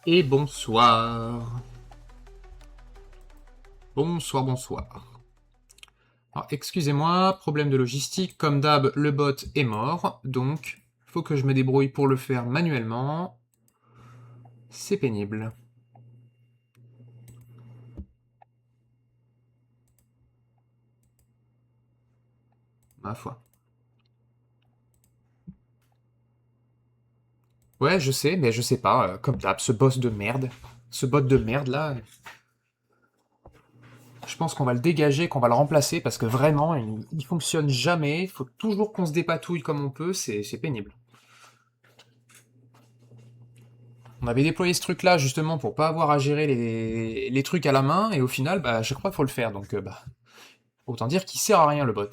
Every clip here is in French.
Et bonsoir. Bonsoir, bonsoir. Alors, excusez-moi, problème de logistique. Comme d'hab, le bot est mort, donc faut que je me débrouille pour le faire manuellement. C'est pénible. Ma foi. Ouais, je sais, mais je sais pas. Comme d'hab, ce boss de merde. Ce bot de merde, là. Je pense qu'on va le dégager, qu'on va le remplacer, parce que vraiment, il fonctionne jamais. Il faut toujours qu'on se dépatouille comme on peut, c'est pénible. On avait déployé ce truc-là justement pour pas avoir à gérer les trucs à la main, et au final, bah, je crois qu'il faut le faire, donc bah, autant dire qu'il sert à rien le bot.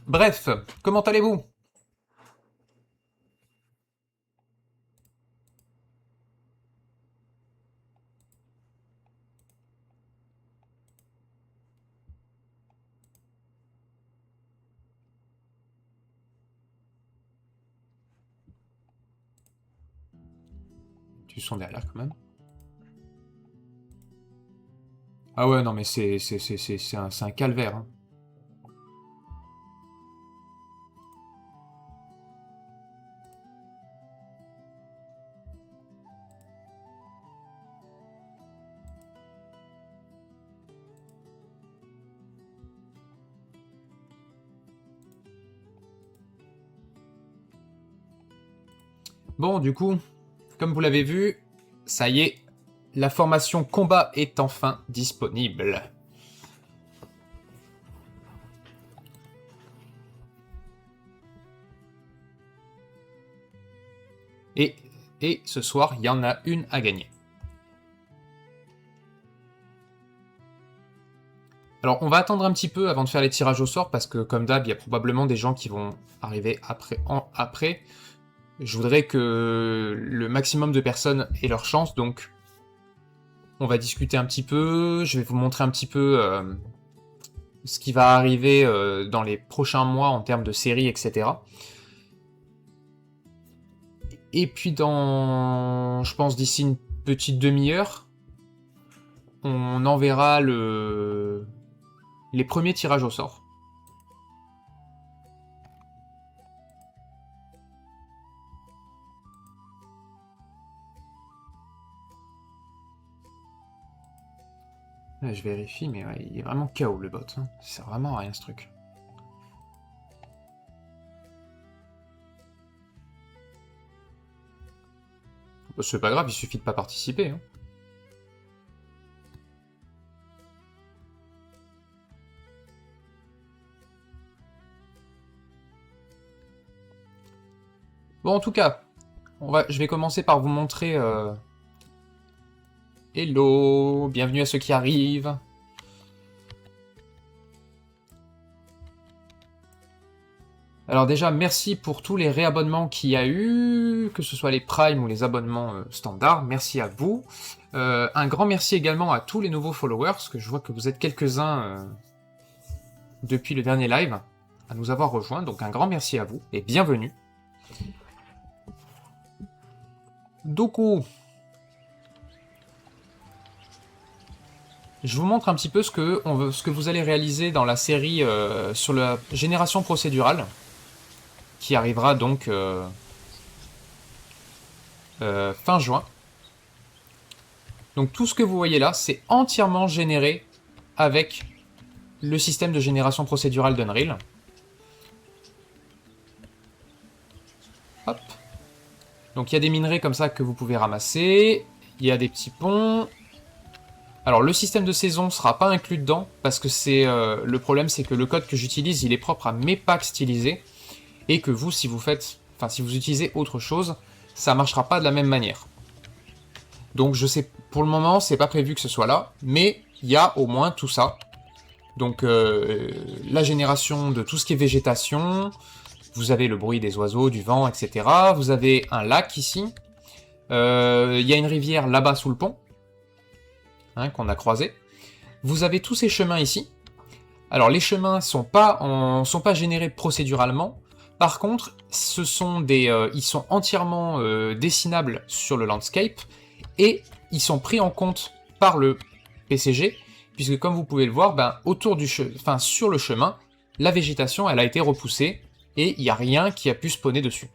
Bref, comment allez-vous? Tu sont derrière quand même. Ah ouais, non mais c'est un calvaire, hein. Bon, du coup, comme vous l'avez vu, ça y est, la formation combat est enfin disponible. Et, et ce soir, il y en a une à gagner. Alors, on va attendre un petit peu avant de faire les tirages au sort, parce que comme d'hab, il y a probablement des gens qui vont arriver après. Je voudrais que le maximum de personnes aient leur chance, donc on va discuter un petit peu, je vais vous montrer un petit peu ce qui va arriver dans les prochains mois en termes de séries, etc. Et puis je pense d'ici une petite demi-heure, on enverra les premiers tirages au sort. Là, je vérifie, mais ouais, il est vraiment KO le bot, hein. Ça sert vraiment à rien ce truc. Bah, c'est pas grave, il suffit de pas participer, hein. Bon, en tout cas, je vais commencer par vous montrer... Hello, bienvenue à ceux qui arrivent. Alors déjà, merci pour tous les réabonnements qu'il y a eu, que ce soit les Prime ou les abonnements standards, merci à vous. Un grand merci également à tous les nouveaux followers, parce que je vois que vous êtes quelques-uns depuis le dernier live à nous avoir rejoints, donc un grand merci à vous, et bienvenue. Doku, je vous montre un petit peu ce que vous allez réaliser dans la série sur la génération procédurale, qui arrivera donc fin juin. Donc tout ce que vous voyez là, c'est entièrement généré avec le système de génération procédurale d'Unreal. Hop. Donc il y a des minerais comme ça que vous pouvez ramasser, il y a des petits ponts. Alors le système de saison sera pas inclus dedans, parce que le problème c'est que le code que j'utilise, il est propre à mes packs stylisés, et que vous, si vous utilisez autre chose, ça marchera pas de la même manière. Donc je sais, pour le moment, c'est pas prévu que ce soit là, mais il y a au moins tout ça. Donc la génération de tout ce qui est végétation, vous avez le bruit des oiseaux, du vent, etc. Vous avez un lac ici. Il y a une rivière là-bas sous le pont, hein, qu'on a croisé. Vous avez tous ces chemins ici. Alors les chemins sont pas générés procéduralement. Par contre, ils sont entièrement dessinables sur le landscape, et ils sont pris en compte par le PCG, puisque comme vous pouvez le voir, ben, sur le chemin, la végétation elle a été repoussée, et il n'y a rien qui a pu spawner dessus.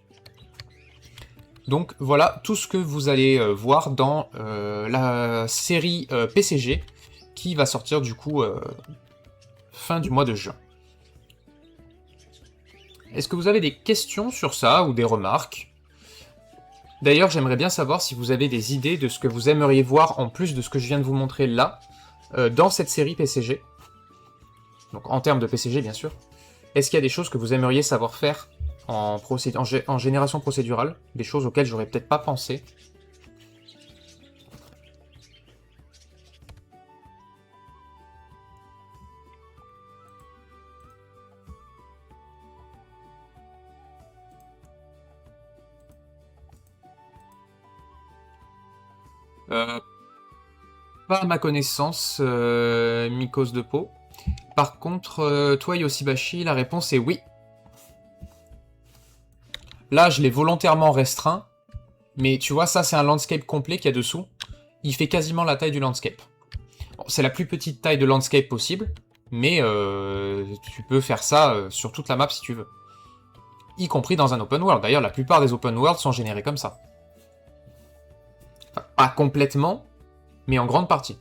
Donc voilà tout ce que vous allez voir dans la série PCG, qui va sortir du coup fin du mois de juin. Est-ce que vous avez des questions sur ça, ou des remarques? D'ailleurs, j'aimerais bien savoir si vous avez des idées de ce que vous aimeriez voir, en plus de ce que je viens de vous montrer là, dans cette série PCG. Donc en termes de PCG, bien sûr. Est-ce qu'il y a des choses que vous aimeriez savoir faire en génération procédurale? Des choses auxquelles j'aurais peut-être pas pensé? Pas à ma connaissance, mycose de peau. Par contre, toi Yoshibashi, la réponse est oui. Là, je l'ai volontairement restreint, mais tu vois, ça c'est un landscape complet qu'il y a dessous. Il fait quasiment la taille du landscape. Bon, c'est la plus petite taille de landscape possible, mais tu peux faire ça sur toute la map si tu veux. Y compris dans un open world. D'ailleurs, la plupart des open worlds sont générés comme ça. Enfin, pas complètement, mais en grande partie.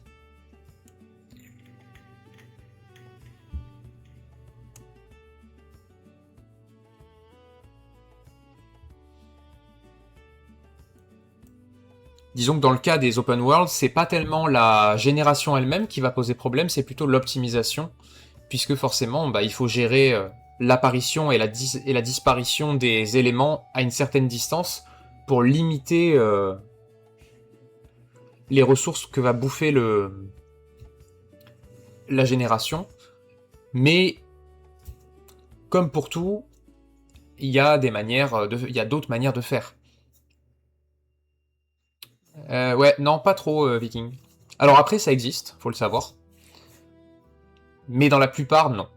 Disons que dans le cas des open worlds, c'est pas tellement la génération elle-même qui va poser problème, c'est plutôt l'optimisation, puisque forcément, bah, il faut gérer l'apparition et la disparition des éléments à une certaine distance pour limiter les ressources que va bouffer la génération. Mais, comme pour tout, il y a d'autres manières de faire. Ouais, non, pas trop, Viking. Alors après, ça existe, faut le savoir. Mais dans la plupart, non.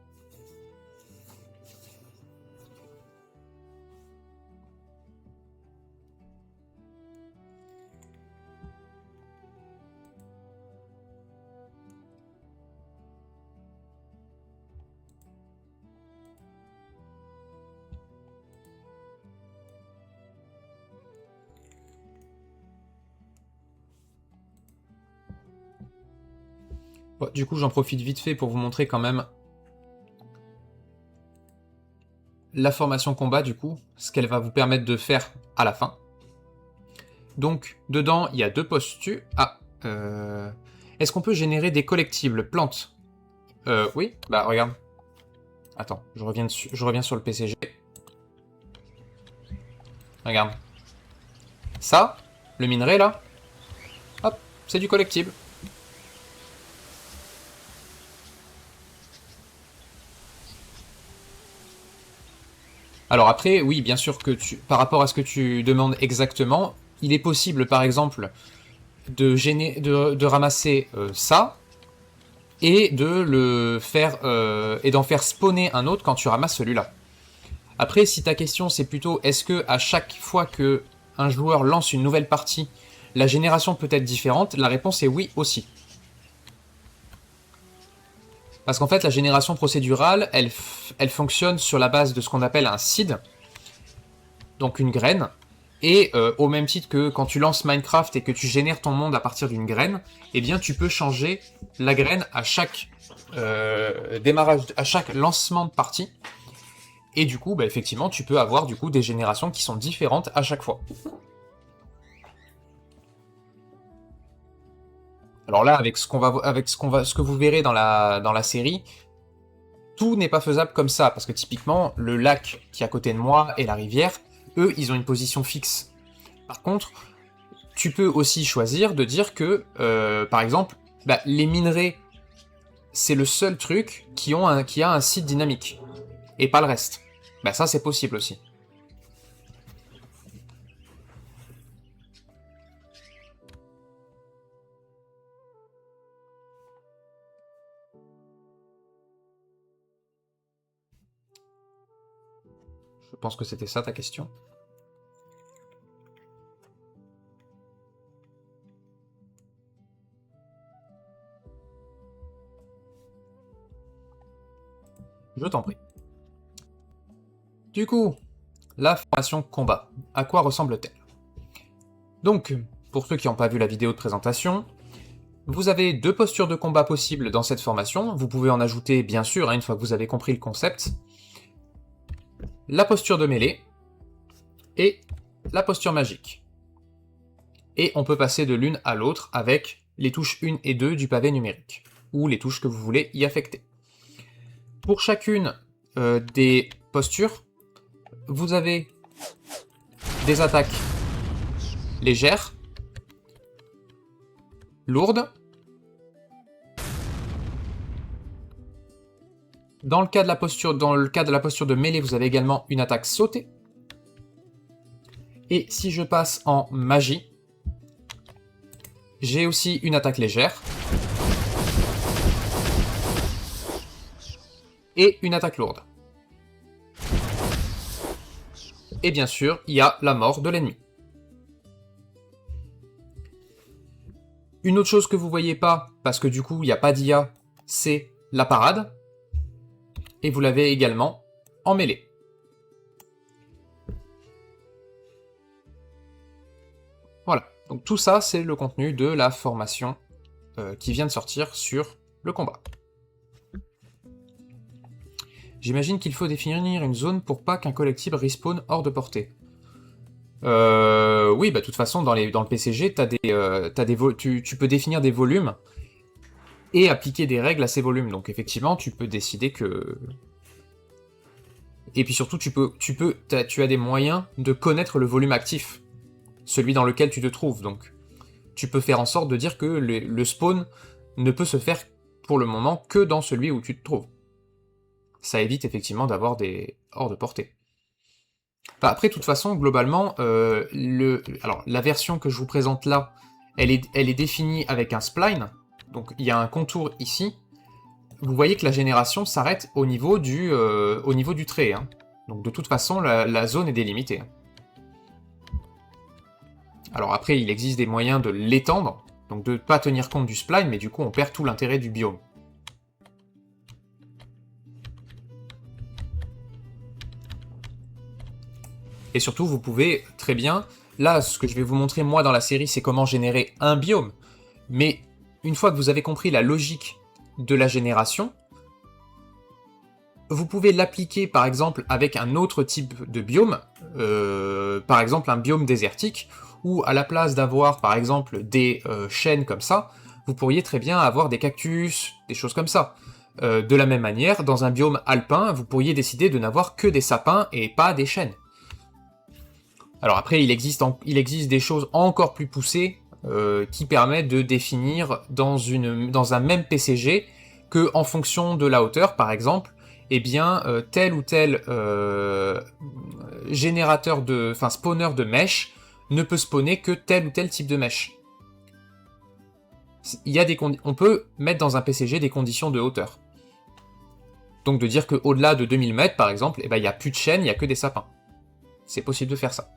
Bon, du coup, j'en profite vite fait pour vous montrer quand même la formation combat, du coup, ce qu'elle va vous permettre de faire à la fin. Donc, dedans, il y a deux postus. Ah, est-ce qu'on peut générer des collectibles plantes? Oui, bah regarde. Attends, je reviens sur le PCG. Regarde. Ça, le minerai là, hop, c'est du collectible. Alors après, oui, bien sûr que par rapport à ce que tu demandes exactement, il est possible, par exemple, de ramasser ça et d'en faire spawner un autre quand tu ramasses celui-là. Après, si ta question c'est plutôt est-ce que à chaque fois que un joueur lance une nouvelle partie, la génération peut être différente, la réponse est oui aussi. Parce qu'en fait, la génération procédurale, elle fonctionne sur la base de ce qu'on appelle un seed, donc une graine, et au même titre que quand tu lances Minecraft et que tu génères ton monde à partir d'une graine, eh bien tu peux changer la graine à chaque démarrage, à chaque lancement de partie, et du coup, bah, effectivement, tu peux avoir du coup des générations qui sont différentes à chaque fois. Alors là, avec ce que vous verrez dans la série, tout n'est pas faisable comme ça, parce que typiquement, le lac qui est à côté de moi et la rivière, eux, ils ont une position fixe. Par contre, tu peux aussi choisir de dire que, par exemple, bah, les minerais, c'est le seul truc qui a un site dynamique, et pas le reste. Bah ça, c'est possible aussi. Je pense que c'était ça ta question. Je t'en prie. Du coup, la formation combat, à quoi ressemble-t-elle? Donc, pour ceux qui n'ont pas vu la vidéo de présentation, vous avez 2 postures de combat possibles dans cette formation, vous pouvez en ajouter bien sûr, une fois que vous avez compris le concept. La posture de mêlée, et la posture magique. Et on peut passer de l'une à l'autre avec les touches 1 et 2 du pavé numérique, ou les touches que vous voulez y affecter. Pour chacune des postures, vous avez des attaques légères, lourdes. Dans le cas de la posture de mêlée, vous avez également une attaque sautée. Et si je passe en magie, j'ai aussi une attaque légère. Et une attaque lourde. Et bien sûr, il y a la mort de l'ennemi. Une autre chose que vous voyez pas, parce que du coup il n'y a pas d'IA, c'est la parade. Et vous l'avez également en mêlée. Voilà, donc tout ça c'est le contenu de la formation qui vient de sortir sur le combat. J'imagine qu'il faut définir une zone pour pas qu'un collectible respawn hors de portée. Oui, bah de toute façon dans le PCG, tu peux définir des volumes et appliquer des règles à ces volumes. Donc effectivement, tu peux décider que... Et puis surtout, tu as des moyens de connaître le volume actif, celui dans lequel tu te trouves. Donc tu peux faire en sorte de dire que le spawn ne peut se faire pour le moment que dans celui où tu te trouves. Ça évite effectivement d'avoir des hors de portée. Enfin, après, de toute façon, globalement, alors, la version que je vous présente là, elle est définie avec un spline, donc il y a un contour ici. Vous voyez que la génération s'arrête au niveau du trait. Hein. Donc de toute façon, la zone est délimitée. Alors après, il existe des moyens de l'étendre, donc de ne pas tenir compte du spline, mais du coup, on perd tout l'intérêt du biome. Et surtout, vous pouvez très bien... Là, ce que je vais vous montrer, moi, dans la série, c'est comment générer un biome. Mais une fois que vous avez compris la logique de la génération, vous pouvez l'appliquer, par exemple, avec un autre type de biome, par exemple un biome désertique, où à la place d'avoir, par exemple, des chênes comme ça, vous pourriez très bien avoir des cactus, des choses comme ça. De la même manière, dans un biome alpin, vous pourriez décider de n'avoir que des sapins et pas des chênes. Alors après, il existe des choses encore plus poussées qui permettent de définir dans un même PCG que en fonction de la hauteur, par exemple, eh bien tel ou tel spawner de mèche ne peut spawner que tel ou tel type de mèche. On peut mettre dans un PCG des conditions de hauteur. Donc de dire qu'au-delà de 2000 mètres, par exemple, eh ben, il n'y a plus de chênes, il n'y a que des sapins. C'est possible de faire ça.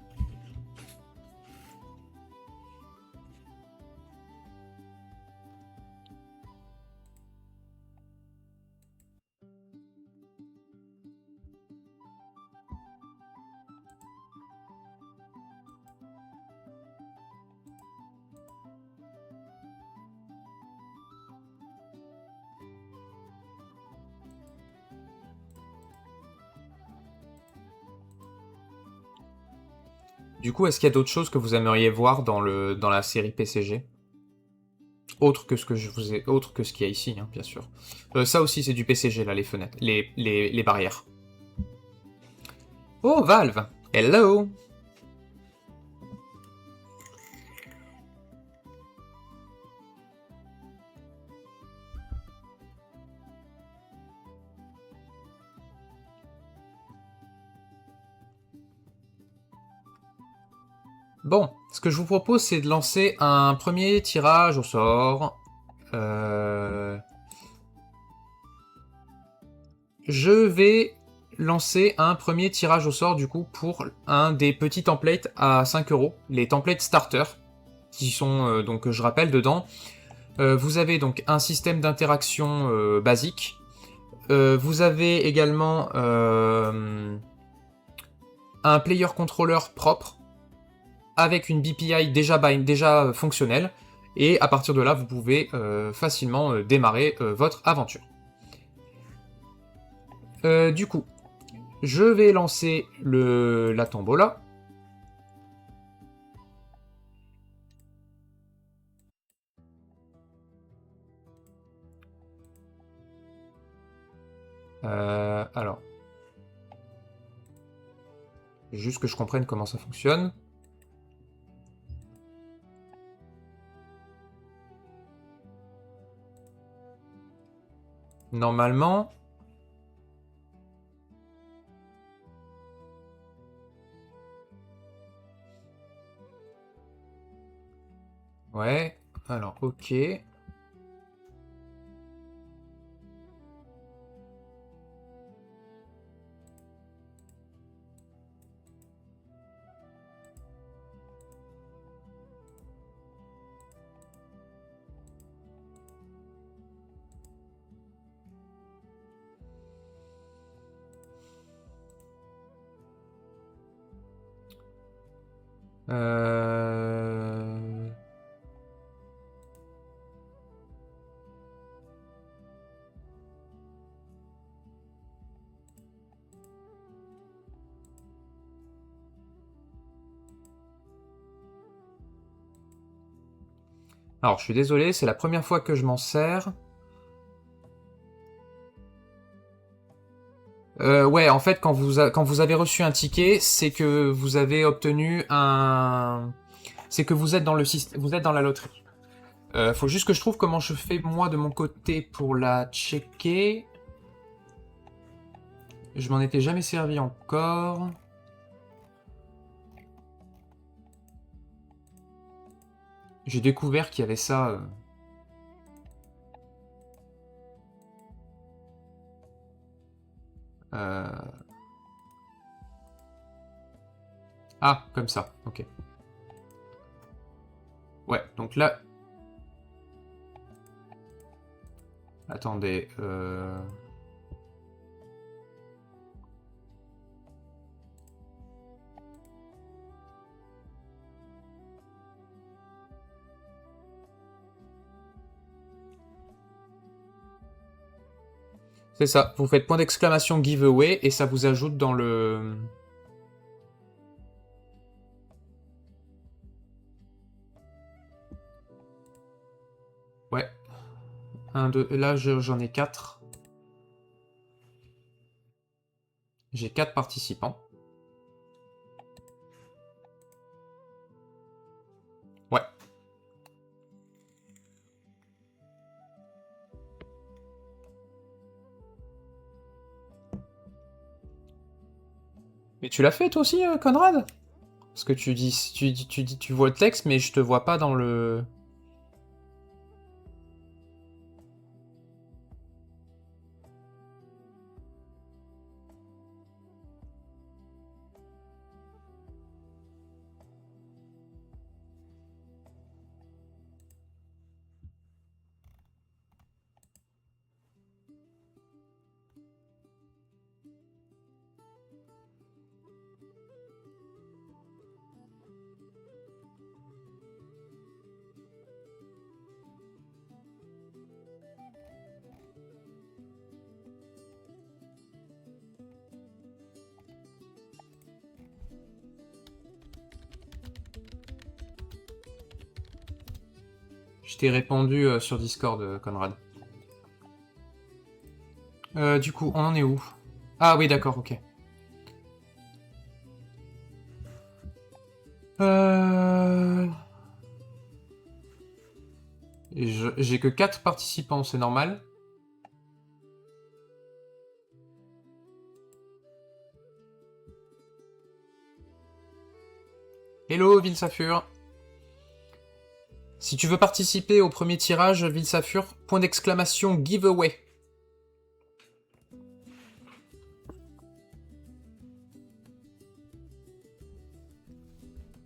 Du coup, est-ce qu'il y a d'autres choses que vous aimeriez voir dans la série PCG? Autre que ce qu'il y a ici, hein, bien sûr. Ça aussi, c'est du PCG, là, les fenêtres, les barrières. Oh, Valve! Hello! Bon, ce que je vous propose, c'est de lancer un premier tirage au sort. Je vais lancer un premier tirage au sort du coup pour un des petits templates à 5 €, les templates starter, qui sont donc je rappelle dedans. Vous avez donc un système d'interaction basique. Vous avez également un player controller propre avec une BPI déjà fonctionnelle. Et à partir de là, vous pouvez facilement démarrer votre aventure. Du coup, je vais lancer la tombola. Alors, juste que je comprenne comment ça fonctionne. Normalement... Ouais, alors ok. Euh... Alors, je suis désolé, c'est la première fois que je m'en sers. Ouais, en fait, quand vous avez reçu un ticket, c'est que vous avez obtenu un... C'est que vous êtes dans le système, vous êtes dans la loterie. Faut juste que je trouve comment je fais moi de mon côté pour la checker. Je m'en étais jamais servi encore. J'ai découvert qu'il y avait ça. Ah, comme ça, ok. Ouais, donc là... Attendez, C'est ça, vous faites point d'exclamation giveaway et ça vous ajoute dans le... Ouais. Là, j'en ai 4. J'ai 4 participants. Ouais. Mais tu l'as fait toi aussi, Conrad? Parce que tu vois le texte, mais je te vois pas dans le... Je t'ai répondu sur Discord, Conrad. Du coup, on en est où? Ah oui, d'accord, ok. J'ai que 4 participants, c'est normal. Hello, Vilsafur. Si tu veux participer au premier tirage, Vilsafur, point d'exclamation giveaway.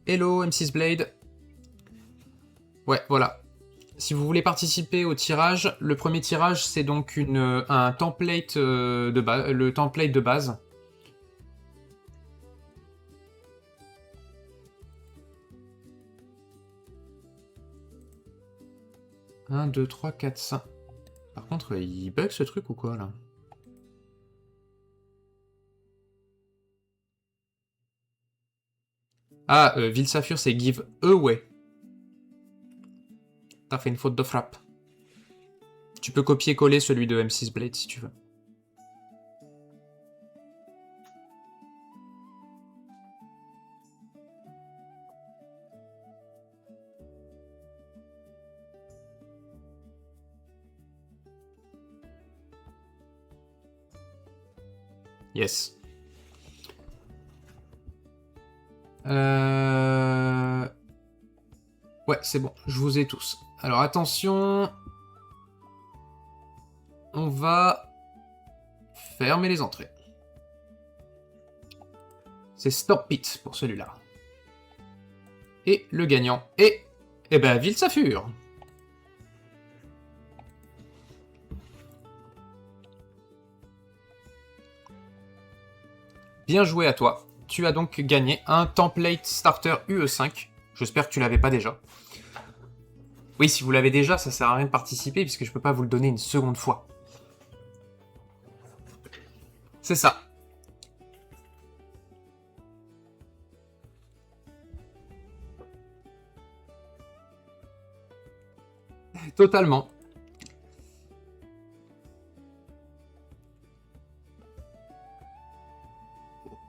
Hello M6 Blade. Ouais, voilà. Si vous voulez participer au tirage, le premier tirage c'est donc un template de base, le template de base. Un, 2, 3, 4, 5. Par contre, il bug ce truc ou quoi là? Ah, Ville Saphir c'est give away. T'as fait une faute de frappe. Tu peux copier-coller celui de M6 Blade si tu veux. Yes. Ouais, c'est bon, je vous ai tous. Alors attention, on va fermer les entrées. C'est Stop Pit pour celui-là. Et le gagnant est... Eh ben, Ville Saphir. Bien joué à toi. Tu as donc gagné un template starter UE5. J'espère que tu l'avais pas déjà. Oui, si vous l'avez déjà, ça sert à rien de participer puisque je peux pas vous le donner une seconde fois. C'est ça. Totalement.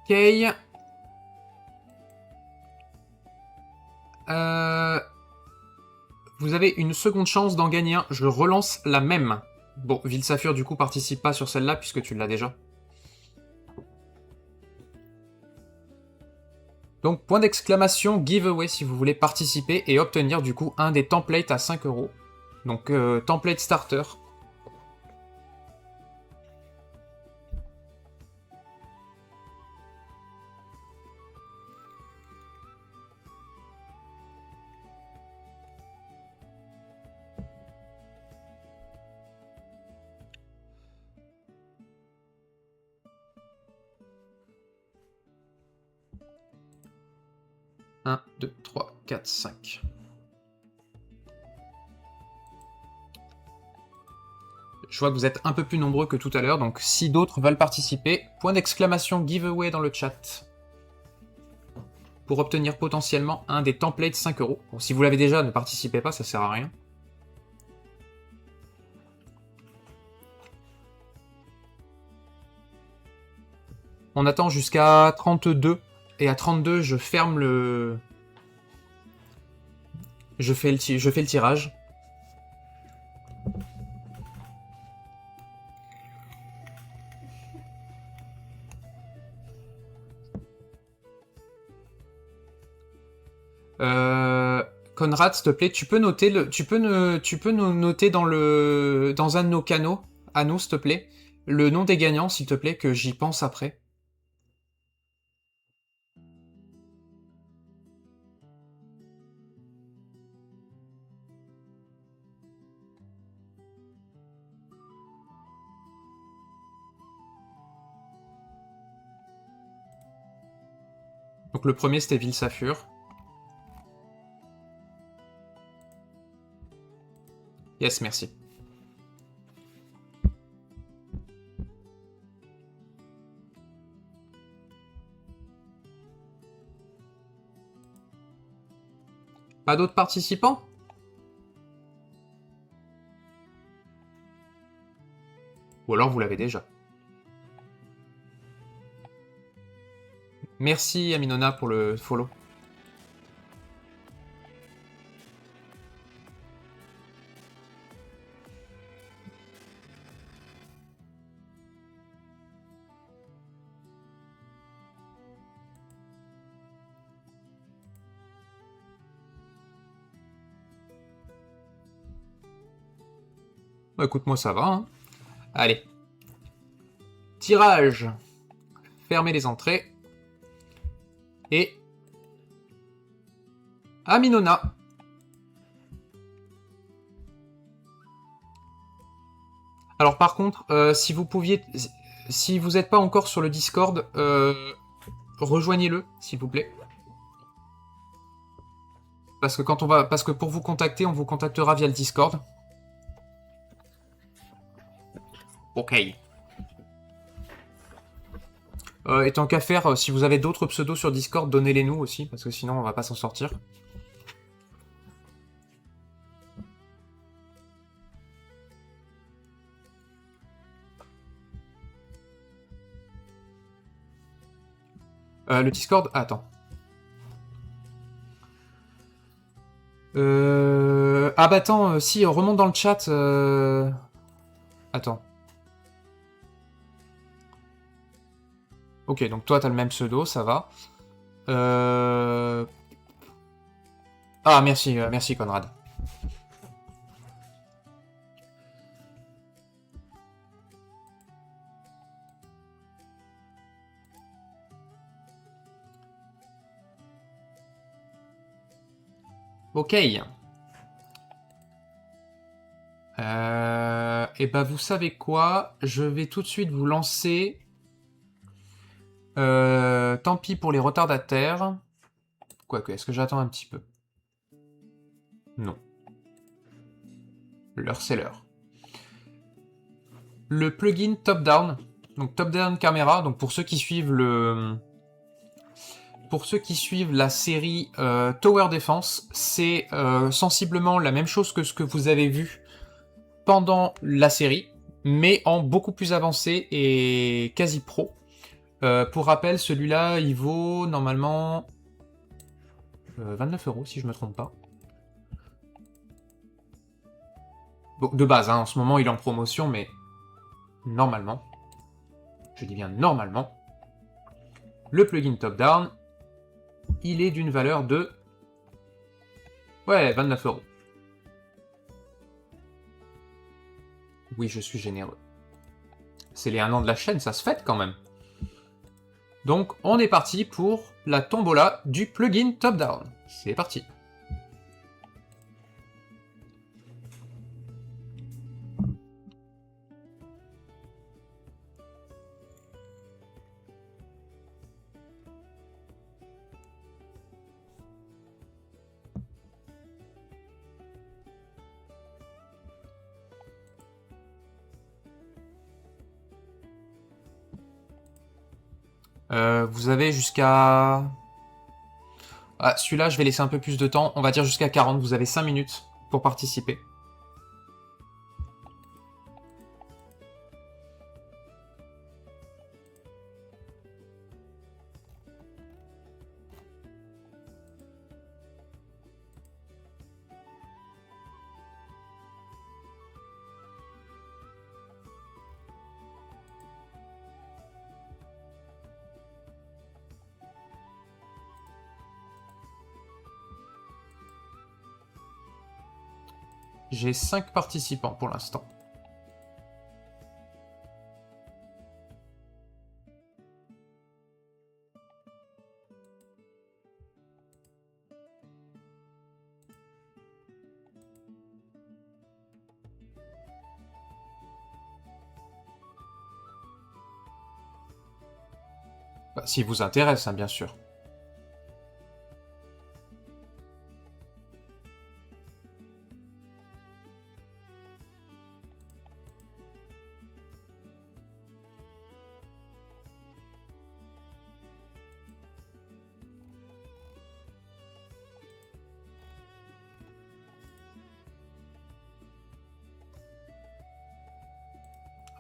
Ok. Vous avez une seconde chance d'en gagner un. Je relance la même. Bon, Ville Saphir, du coup, participe pas sur celle-là puisque tu l'as déjà. Donc, point d'exclamation, giveaway si vous voulez participer et obtenir du coup un des templates à 5 €. Donc, template starter. Un, 2, 3, 4, 5. Je vois que vous êtes un peu plus nombreux que tout à l'heure, donc si d'autres veulent participer, point d'exclamation giveaway dans le chat. Pour obtenir potentiellement un des templates 5 €. Bon, si vous l'avez déjà, ne participez pas, ça sert à rien. On attend jusqu'à 32, et à 32, je ferme le... Je fais le tirage. Conrad, s'il te plaît, tu peux noter tu peux nous noter dans un de nos canaux, à nous, s'il te plaît, le nom des gagnants, s'il te plaît, que j'y pense après. Donc le premier, c'était Ville Saphir. Yes, merci. Pas d'autres participants? Ou alors vous l'avez déjà. Merci Aminona pour le follow. Bah, écoute, moi ça va. Hein. Allez. Tirage. Fermez les entrées. Et Aminona. Alors par contre, si vous pouviez... Si vous n'êtes pas encore sur le Discord, rejoignez-le, s'il vous plaît. Parce que pour vous contacter, on vous contactera via le Discord. Ok. Et tant qu'à faire, si vous avez d'autres pseudos sur Discord, donnez-les nous aussi, parce que sinon on va pas s'en sortir. Le Discord... Ah, attends. Ah bah attends, si, remonte dans le chat. Attends. Ok, donc toi t'as le même pseudo, ça va. Ah, merci, merci Conrad. Ok. Et bah vous savez quoi? Je vais tout de suite vous lancer... tant pis pour les retardataires. Quoique, est-ce que j'attends un petit peu? Non. L'heure, c'est l'heure. Le plugin top-down. Donc top-down camera. Donc pour ceux qui suivent le... Pour ceux qui suivent la série Tower Defense, c'est sensiblement la même chose que ce que vous avez vu pendant la série, mais en beaucoup plus avancé et quasi pro. Pour rappel, celui-là, il vaut normalement 29 € si je me trompe pas. Bon, de base, hein, en ce moment il est en promotion, mais normalement, je dis bien normalement, le plugin top-down, il est d'une valeur de... Ouais, 29 €. Oui, je suis généreux. C'est les 1 an de la chaîne, ça se fête quand même. Donc, on est parti pour la tombola du plugin top-down. C'est parti. Vous avez jusqu'à... Ah, celui-là, je vais laisser un peu plus de temps. On va dire jusqu'à 40. Vous avez 5 minutes pour participer. J'ai 5 participants pour l'instant. Bah, s'il vous intéresse, hein, bien sûr.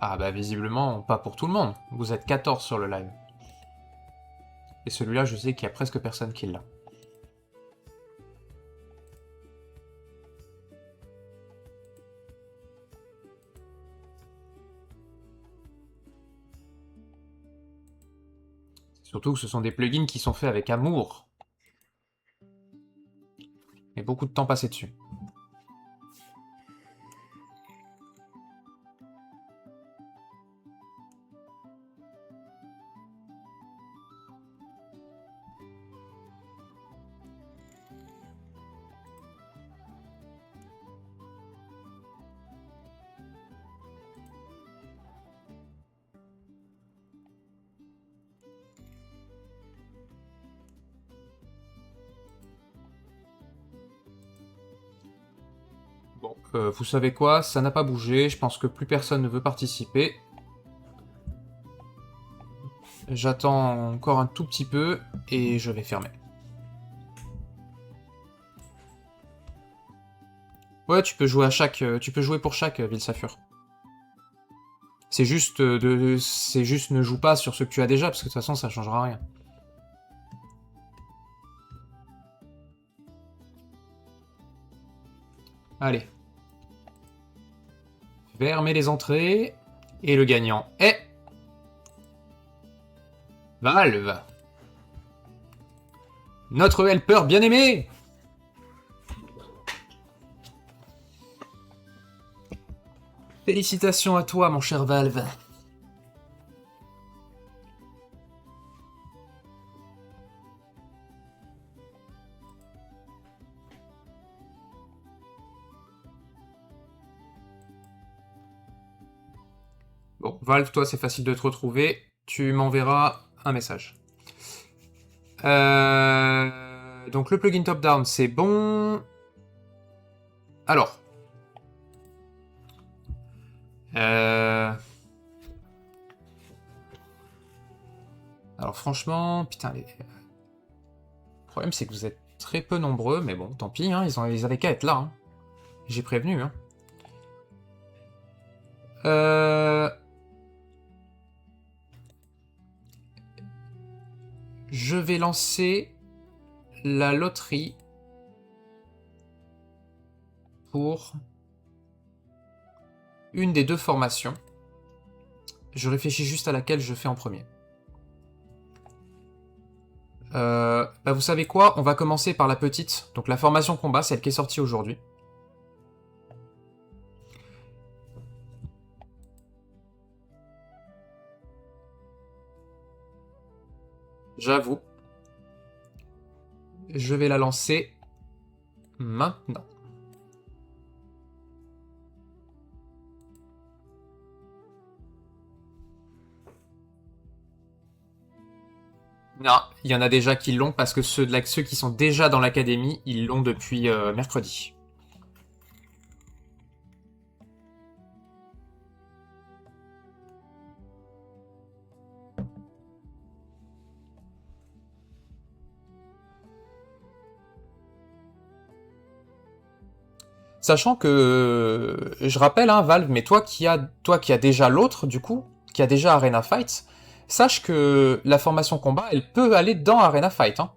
Ah bah visiblement, pas pour tout le monde. Vous êtes 14 sur le live. Et celui-là, je sais qu'il y a presque personne qui l'a. Surtout que ce sont des plugins qui sont faits avec amour. Et beaucoup de temps passé dessus. Vous savez quoi? Ça n'a pas bougé. Je pense que plus personne ne veut participer. J'attends encore un tout petit peu et je vais fermer. Ouais, tu peux jouer à chaque, tu peux jouer pour chaque Ville-Safur. C'est juste ne joue pas sur ce que tu as déjà parce que de toute façon ça changera rien. Allez. Fermez les entrées et le gagnant est Valve. Notre helper bien aimé. Félicitations à toi, mon cher Valve. Bon, Valve, toi, c'est facile de te retrouver. Tu m'enverras un message. Donc, le plugin top-down, c'est bon. Alors. Alors, franchement, putain, le problème, c'est que vous êtes très peu nombreux, mais bon, tant pis, hein, ils avaient qu'à être là. Hein. J'ai prévenu. Hein. Je vais lancer la loterie pour une des deux formations. Je réfléchis juste à laquelle je fais en premier. Bah vous savez quoi? On va commencer par la petite. Donc la formation combat, celle qui est sortie aujourd'hui. J'avoue. Je vais la lancer maintenant. Non, il y en a déjà qui l'ont parce que ceux qui sont déjà dans l'académie, ils l'ont depuis mercredi. Sachant que, je rappelle, hein, Valve, mais toi qui as déjà l'autre, du coup, qui a déjà Arena Fight, sache que la formation combat, elle peut aller dans Arena Fight. Hein.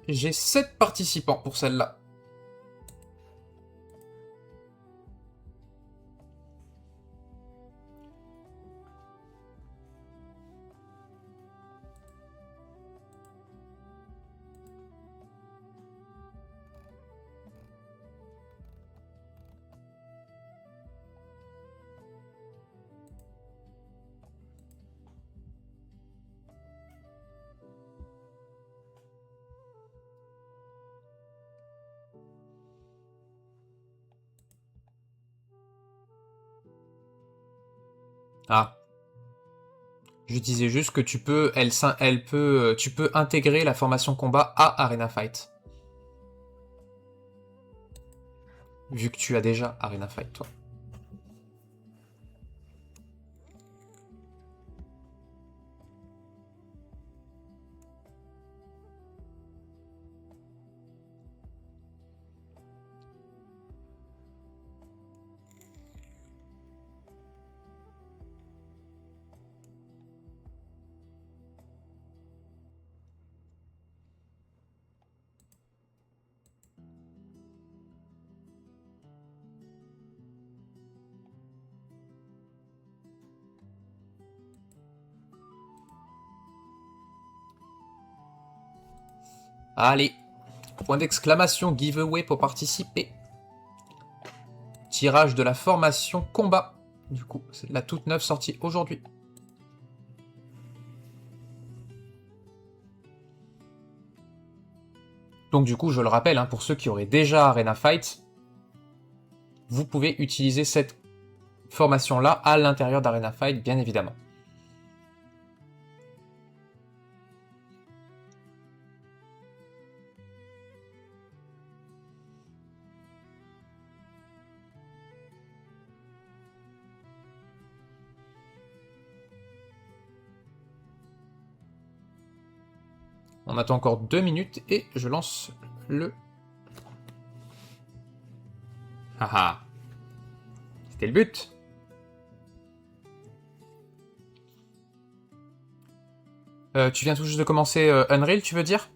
J'ai 7 participants pour celle-là. Ah. Je disais juste que tu peux intégrer la formation combat à Arena Fight. Vu que tu as déjà Arena Fight, toi. Allez, point d'exclamation, giveaway pour participer. Tirage de la formation combat. Du coup, c'est la toute neuve sortie aujourd'hui. Donc du coup, je le rappelle, hein, pour ceux qui auraient déjà Arena Fight, vous pouvez utiliser cette formation-là à l'intérieur d'Arena Fight, bien évidemment. On attend encore 2 minutes et je lance le... Haha. C'était le but. Tu viens tout juste de commencer Unreal, tu veux dire?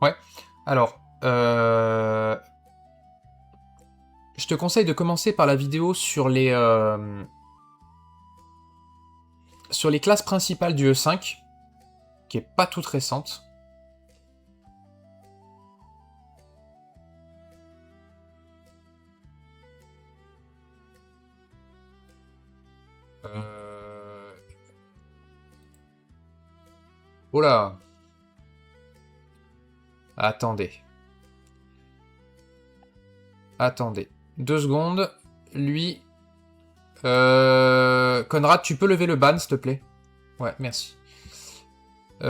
Ouais. Alors, je te conseille de commencer par la vidéo sur les classes principales du E5, qui est pas toute récente. Oh là. Attendez. Attendez. 2 secondes. Lui... Conrad, tu peux lever le ban, s'il te plaît? Ouais, merci. J'ai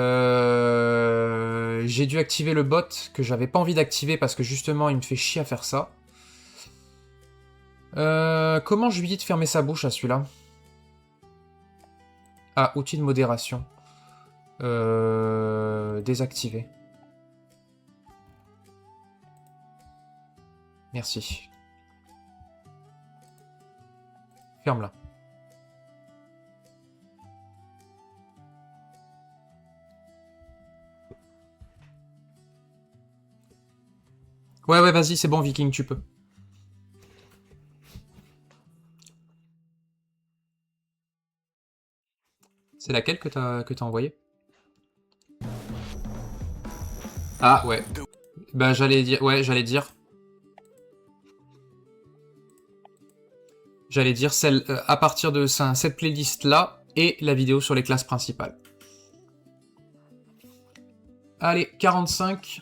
dû activer le bot que j'avais pas envie d'activer parce que justement, il me fait chier à faire ça. Comment je lui dis de fermer sa bouche à celui-là? Ah, outil de modération. Désactiver. Merci. Ferme-la. Ouais, ouais, vas-y, c'est bon, Viking, tu peux. C'est laquelle que t'as envoyé? Ah, ouais. Bah, j'allais dire... Ouais, j'allais dire... J'allais dire celle à partir de cette playlist-là et la vidéo sur les classes principales. Allez, 45.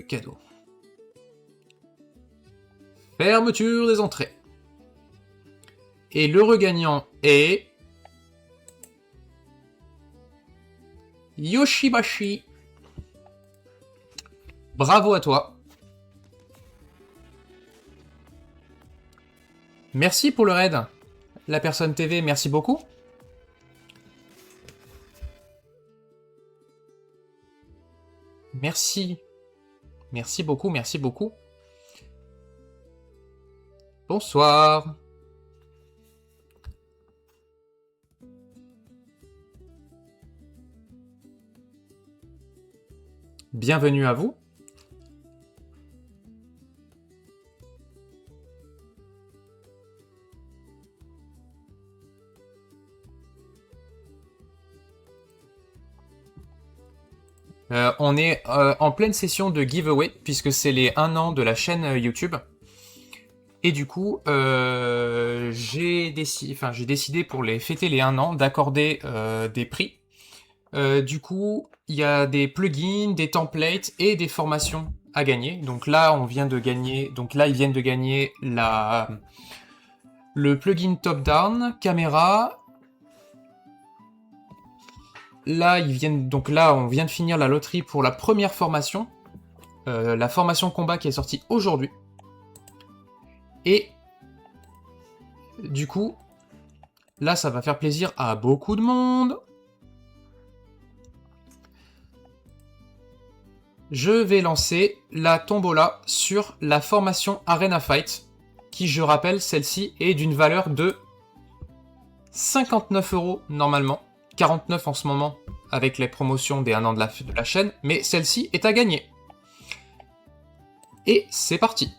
Cadeau. Fermeture des entrées. Et le regagnant est... Yoshibashi. Bravo à toi. Merci pour le raid. La personne TV, merci beaucoup. Merci. Merci beaucoup, merci beaucoup. Bonsoir. Bienvenue à vous. On est en pleine session de giveaway, puisque c'est les 1 an de la chaîne YouTube. Et du coup, j'ai décidé pour fêter les 1 an d'accorder des prix. Du coup, il y a des plugins, des templates et des formations à gagner. Donc là, ils viennent de gagner le plugin top-down, caméra. Là, on vient de finir la loterie pour la première formation, la formation combat qui est sortie aujourd'hui. Et du coup, là, ça va faire plaisir à beaucoup de monde. Je vais lancer la tombola sur la formation Arena Fight, qui, je rappelle, celle-ci est d'une valeur de 59 € normalement. 49 en ce moment avec les promotions des 1 an de la chaîne, mais celle-ci est à gagner. Et c'est parti.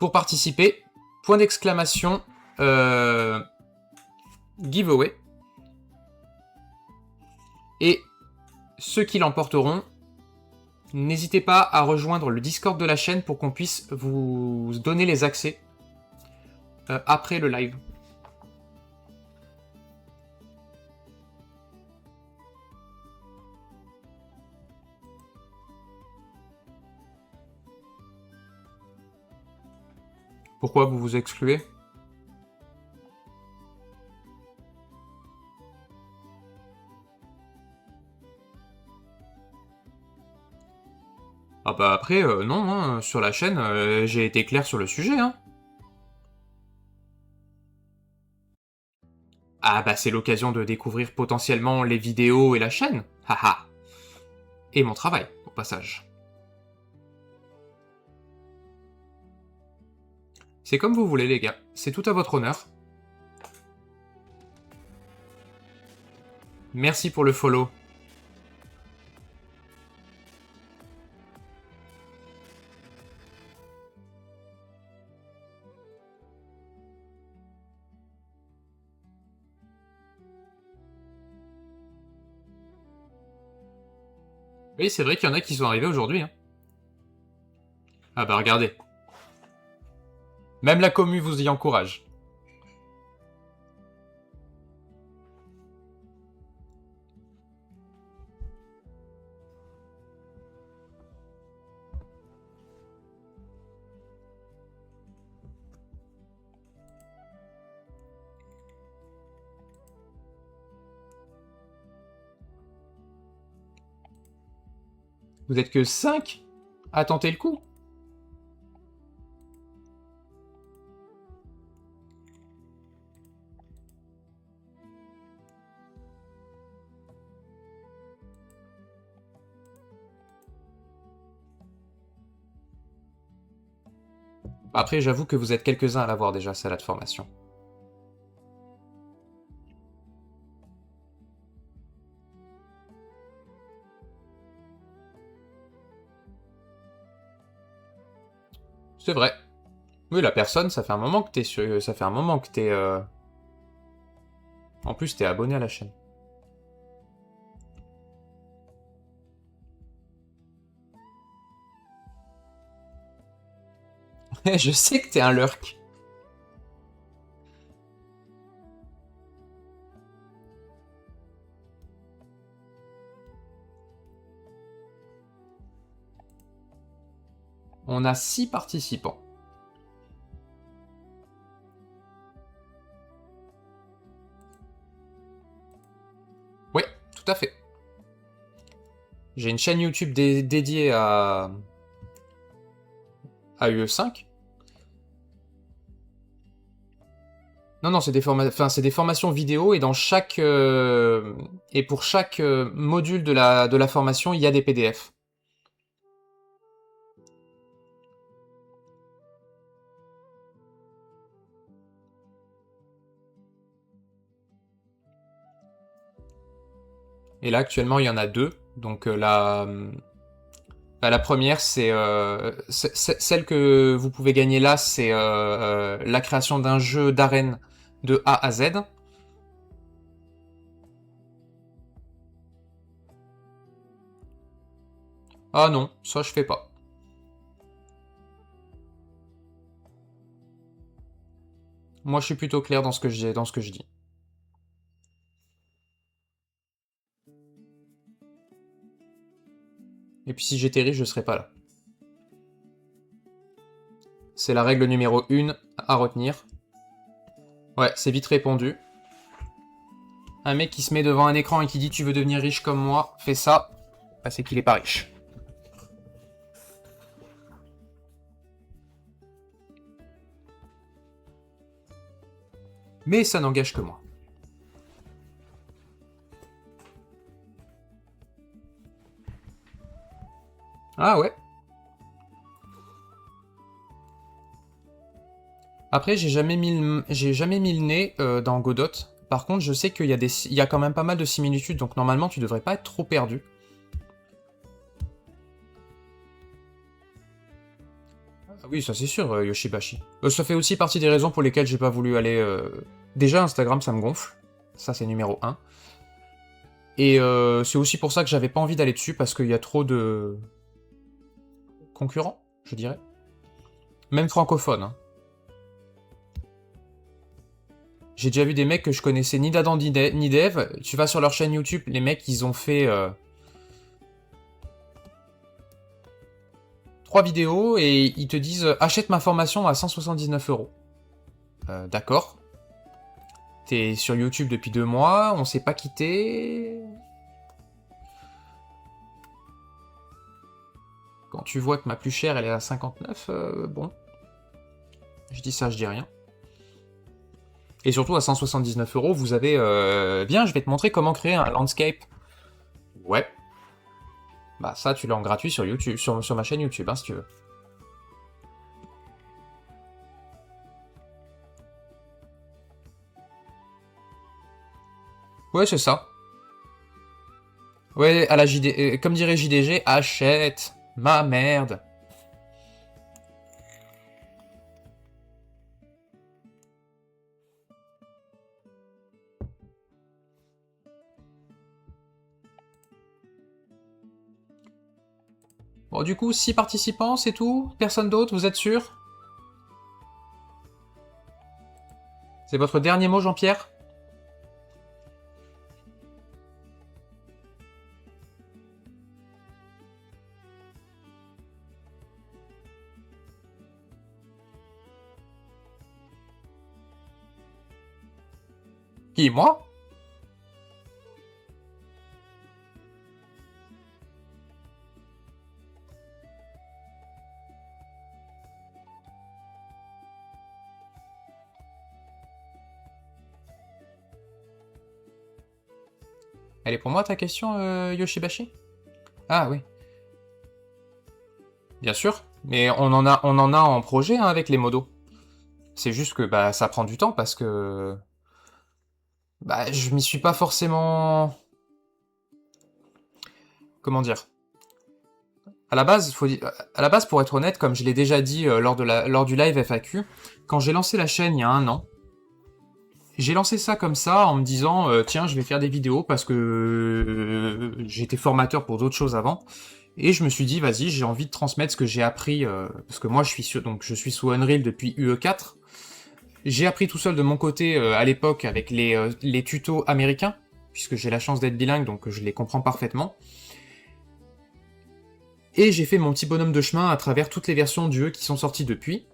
Pour participer, point d'exclamation, giveaway. Et ceux qui l'emporteront, n'hésitez pas à rejoindre le Discord de la chaîne pour qu'on puisse vous donner les accès après le live. Pourquoi vous vous excluez? Ah bah après, non, hein, sur la chaîne, j'ai été clair sur le sujet, hein. Ah bah c'est l'occasion de découvrir potentiellement les vidéos et la chaîne, haha. Et mon travail, au passage. C'est comme vous voulez les gars, c'est tout à votre honneur. Merci pour le follow. Oui, c'est vrai qu'il y en a qui sont arrivés aujourd'hui. Hein. Ah bah regardez. Même la commu vous y encourage. Vous êtes que 5 à tenter le coup? Après, j'avoue que vous êtes quelques-uns à l'avoir déjà, celle-là de formation. C'est vrai. Oui, la personne, ça fait un moment que t'es sur... Ça fait un moment que t'es... En plus, t'es abonné à la chaîne. Je sais que t'es un lurk. On a 6 participants. Oui, tout à fait. J'ai une chaîne YouTube dédiée à UE5. Non, non, c'est des, c'est des formations vidéo et dans chaque et pour chaque module de la formation, il y a des PDF. Et là, actuellement, il y en a 2. Donc la première, c'est celle que vous pouvez gagner là, c'est la création d'un jeu d'arène de A à Z. Ah non, ça je fais pas. Moi, je suis plutôt clair dans ce que je dis. Et puis si j'étais riche, je serais pas là. C'est la règle numéro 1 à retenir. Ouais, c'est vite répondu. Un mec qui se met devant un écran et qui dit tu veux devenir riche comme moi, fais ça, bah c'est qu'il est pas riche. Mais ça n'engage que moi. Ah ouais. Après, j'ai jamais mis le nez dans Godot. Par contre, je sais qu'il y a quand même pas mal de similitudes, donc normalement, tu devrais pas être trop perdu. Ah oui, ça c'est sûr, Yoshibashi. Ça fait aussi partie des raisons pour lesquelles j'ai pas voulu aller... Déjà, Instagram, ça me gonfle. Ça, c'est numéro 1. Et c'est aussi pour ça que j'avais pas envie d'aller dessus, parce qu'il y a trop de... concurrents, je dirais. Même francophones, hein. J'ai déjà vu des mecs que je connaissais ni d'Adam ni d'Eve. Tu vas sur leur chaîne YouTube, les mecs, ils ont fait 3 vidéos et ils te disent « Achète ma formation à 179 €. D'accord. T'es sur YouTube depuis 2 mois, on s'est pas quitté. Quand tu vois que ma plus chère, elle est à 59, bon. Je dis ça, je dis rien. Et surtout, à 179 €, vous avez... Viens, je vais te montrer comment créer un landscape. Ouais. Bah ça, tu l'as en gratuit sur YouTube, sur ma chaîne YouTube, hein, si tu veux. Ouais, c'est ça. Ouais, à la JD... comme dirait JDG, achète ma merde. Bon, du coup, 6 participants, c'est tout? Personne d'autre, vous êtes sûr? C'est votre dernier mot, Jean-Pierre? Qui, moi? Elle est pour moi ta question, Yoshibashi? Ah oui. Bien sûr, mais on en a en projet hein, avec les modos. C'est juste que bah ça prend du temps parce que bah je m'y suis pas forcément... Comment dire? À la base, pour être honnête, comme je l'ai déjà dit lors du live FAQ, quand j'ai lancé la chaîne il y a 1 an, j'ai lancé ça comme ça en me disant tiens, je vais faire des vidéos parce que j'étais formateur pour d'autres choses avant. Et je me suis dit, vas-y, j'ai envie de transmettre ce que j'ai appris, parce que moi je suis sous Unreal depuis UE4. J'ai appris tout seul de mon côté à l'époque avec les tutos américains, puisque j'ai la chance d'être bilingue, donc je les comprends parfaitement. Et j'ai fait mon petit bonhomme de chemin à travers toutes les versions du E qui sont sorties depuis.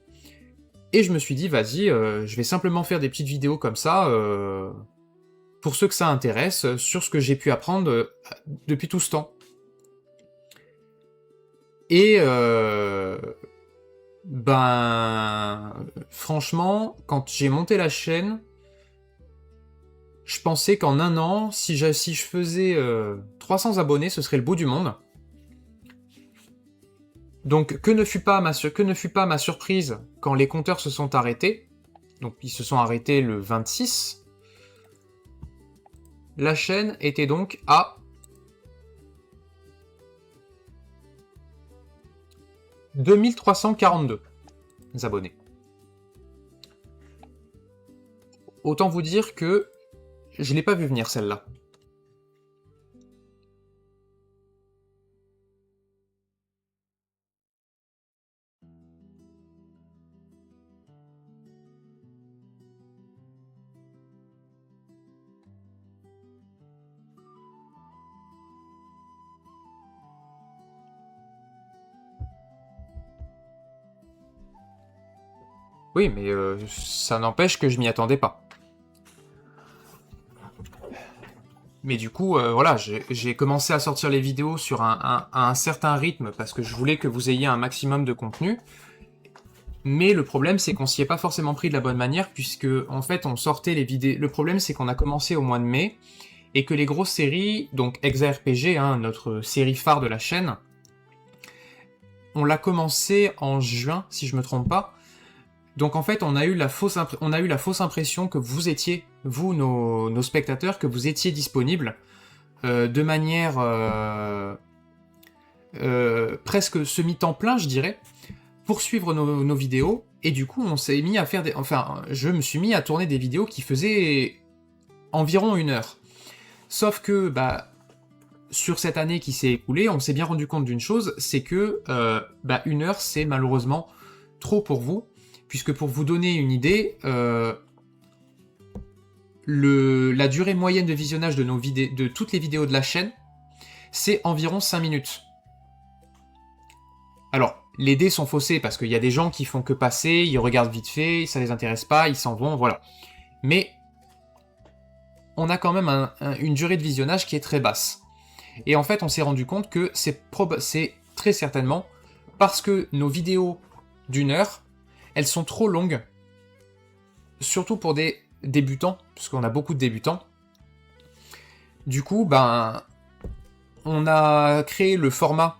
Et je me suis dit, vas-y, je vais simplement faire des petites vidéos comme ça, pour ceux que ça intéresse, sur ce que j'ai pu apprendre depuis tout ce temps. Et ben, franchement, quand j'ai monté la chaîne, je pensais qu'en 1 an, si je faisais 300 abonnés, ce serait le bout du monde. Donc, que ne fut pas ma surprise quand les compteurs se sont arrêtés. Donc, ils se sont arrêtés le 26. La chaîne était donc à 2342 abonnés. Autant vous dire que je l'ai pas vu venir celle-là. Oui, mais ça n'empêche que je m'y attendais pas. Mais du coup, voilà, j'ai commencé à sortir les vidéos sur un certain rythme parce que je voulais que vous ayez un maximum de contenu. Mais le problème, c'est qu'on s'y est pas forcément pris de la bonne manière puisque, en fait, on sortait les vidéos... Le problème, c'est qu'on a commencé au mois de mai et que les grosses séries, donc ExaRPG, hein, notre série phare de la chaîne, on l'a commencé en juin, si je me trompe pas. Donc en fait, on a eu la fausse impression que vous étiez, vous, nos spectateurs, que vous étiez disponibles de manière presque semi-temps plein, je dirais, pour suivre nos vidéos. Et du coup, on s'est mis à faire je me suis mis à tourner des vidéos qui faisaient environ 1 heure. Sauf que, bah, sur cette année qui s'est écoulée, on s'est bien rendu compte d'une chose, c'est que 1 heure, c'est malheureusement trop pour vous. Puisque pour vous donner une idée, la durée moyenne de visionnage de toutes les vidéos de la chaîne, c'est environ 5 minutes. Alors, les dés sont faussés parce qu'il y a des gens qui font que passer, ils regardent vite fait, ça les intéresse pas, ils s'en vont, voilà. Mais on a quand même une durée de visionnage qui est très basse. Et en fait, on s'est rendu compte que c'est très certainement parce que nos vidéos d'1 heure, elles sont trop longues, surtout pour des débutants, parce qu'on a beaucoup de débutants. Du coup, ben, on a créé le format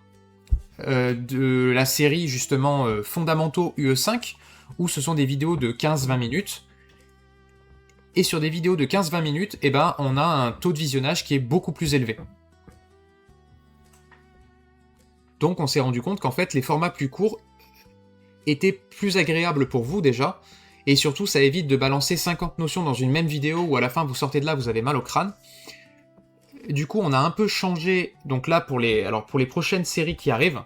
de la série, justement, Fondamentaux UE5, où ce sont des vidéos de 15-20 minutes. Et sur des vidéos de 15-20 minutes, eh ben, on a un taux de visionnage qui est beaucoup plus élevé. Donc on s'est rendu compte qu'en fait, les formats plus courts étaient plus agréables pour vous déjà, et surtout ça évite de balancer 50 notions dans une même vidéo où à la fin vous sortez de là, vous avez mal au crâne. Du coup, on a un peu changé, donc là pour les prochaines séries qui arrivent,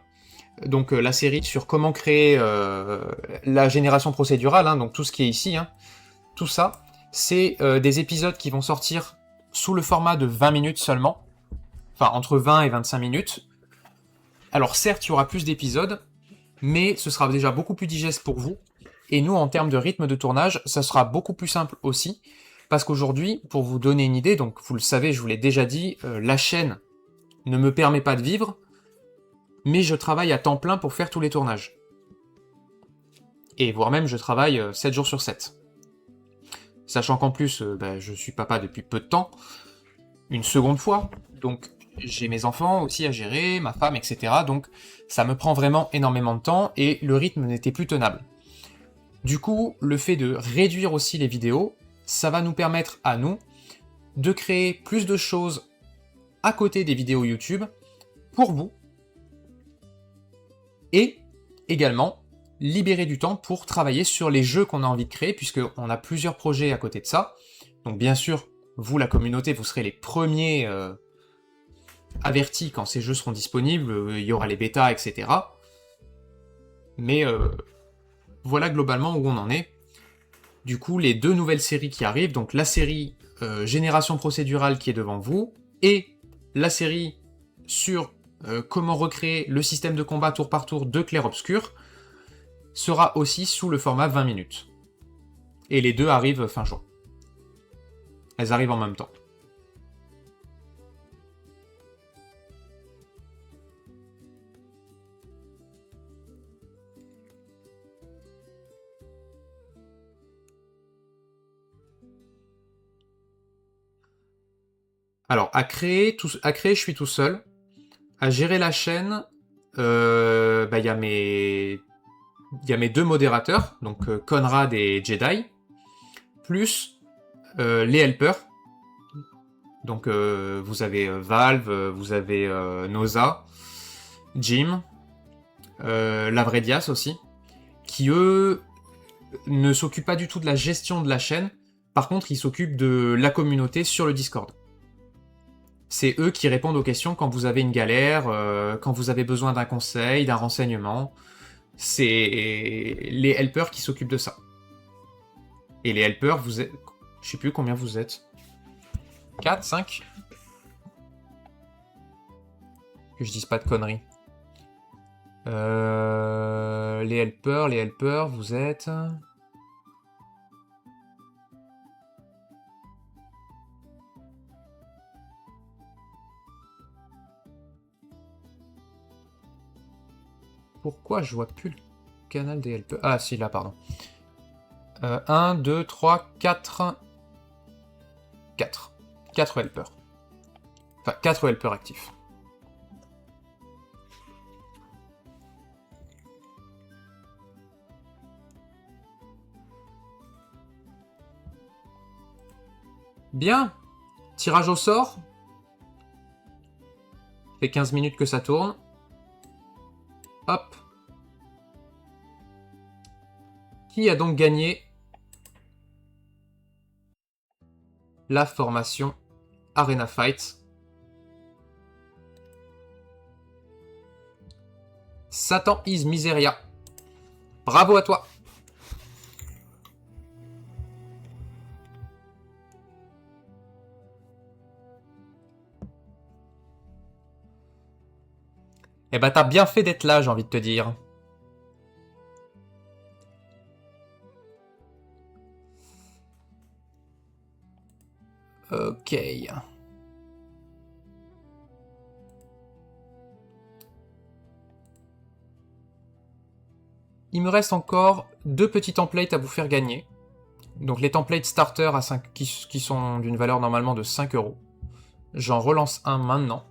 donc la série sur comment créer la génération procédurale, hein, donc tout ce qui est ici, hein, tout ça, c'est des épisodes qui vont sortir sous le format de 20 minutes seulement, enfin entre 20 et 25 minutes. Alors certes, il y aura plus d'épisodes, mais ce sera déjà beaucoup plus digeste pour vous. Et nous, en termes de rythme de tournage, ça sera beaucoup plus simple aussi, parce qu'aujourd'hui, pour vous donner une idée, donc vous le savez, je vous l'ai déjà dit, la chaîne ne me permet pas de vivre, mais je travaille à temps plein pour faire tous les tournages. Et voire même, je travaille 7 jours sur 7. Sachant qu'en plus, je suis papa depuis peu de temps, une seconde fois, donc j'ai mes enfants aussi à gérer, ma femme, etc. Donc ça me prend vraiment énormément de temps et le rythme n'était plus tenable. Du coup, le fait de réduire aussi les vidéos, ça va nous permettre à nous de créer plus de choses à côté des vidéos YouTube pour vous et également libérer du temps pour travailler sur les jeux qu'on a envie de créer puisqu'on a plusieurs projets à côté de ça. Donc bien sûr, vous, la communauté, vous serez les premiers avertis quand ces jeux seront disponibles, il y aura les bêtas, etc. Mais voilà globalement où on en est. Du coup, les 2 nouvelles séries qui arrivent, donc la série Génération procédurale qui est devant vous, et la série sur comment recréer le système de combat tour par tour de Clair Obscur, sera aussi sous le format 20 minutes. Et les 2 arrivent fin juin. Elles arrivent en même temps. Alors, à créer, je suis tout seul. À gérer la chaîne, il y a mes 2 modérateurs, donc Conrad et Jedi, plus les helpers. Donc vous avez Valve, vous avez Noza, Jim, Lavredias aussi, qui eux ne s'occupent pas du tout de la gestion de la chaîne, par contre ils s'occupent de la communauté sur le Discord. C'est eux qui répondent aux questions quand vous avez une galère, quand vous avez besoin d'un conseil, d'un renseignement. C'est les helpers qui s'occupent de ça. Et les helpers, vous êtes... Je sais plus combien vous êtes. 4, 5 ? Que je dise pas de conneries. Les helpers, vous êtes... Pourquoi je vois plus le canal des helpers? Ah si, là, pardon. 1, 2, 3, 4... 4. 4 helpers. Enfin, 4 helpers actifs. Bien. Tirage au sort. Ça fait 15 minutes que ça tourne. Hop. Qui a donc gagné la formation Arena Fight? Satan is Miseria. Bravo à toi. Eh ben t'as bien fait d'être là, j'ai envie de te dire. Ok. Il me reste encore 2 petits templates à vous faire gagner. Donc les templates starter à 5, qui sont d'une valeur normalement de 5 euros. J'en relance un maintenant.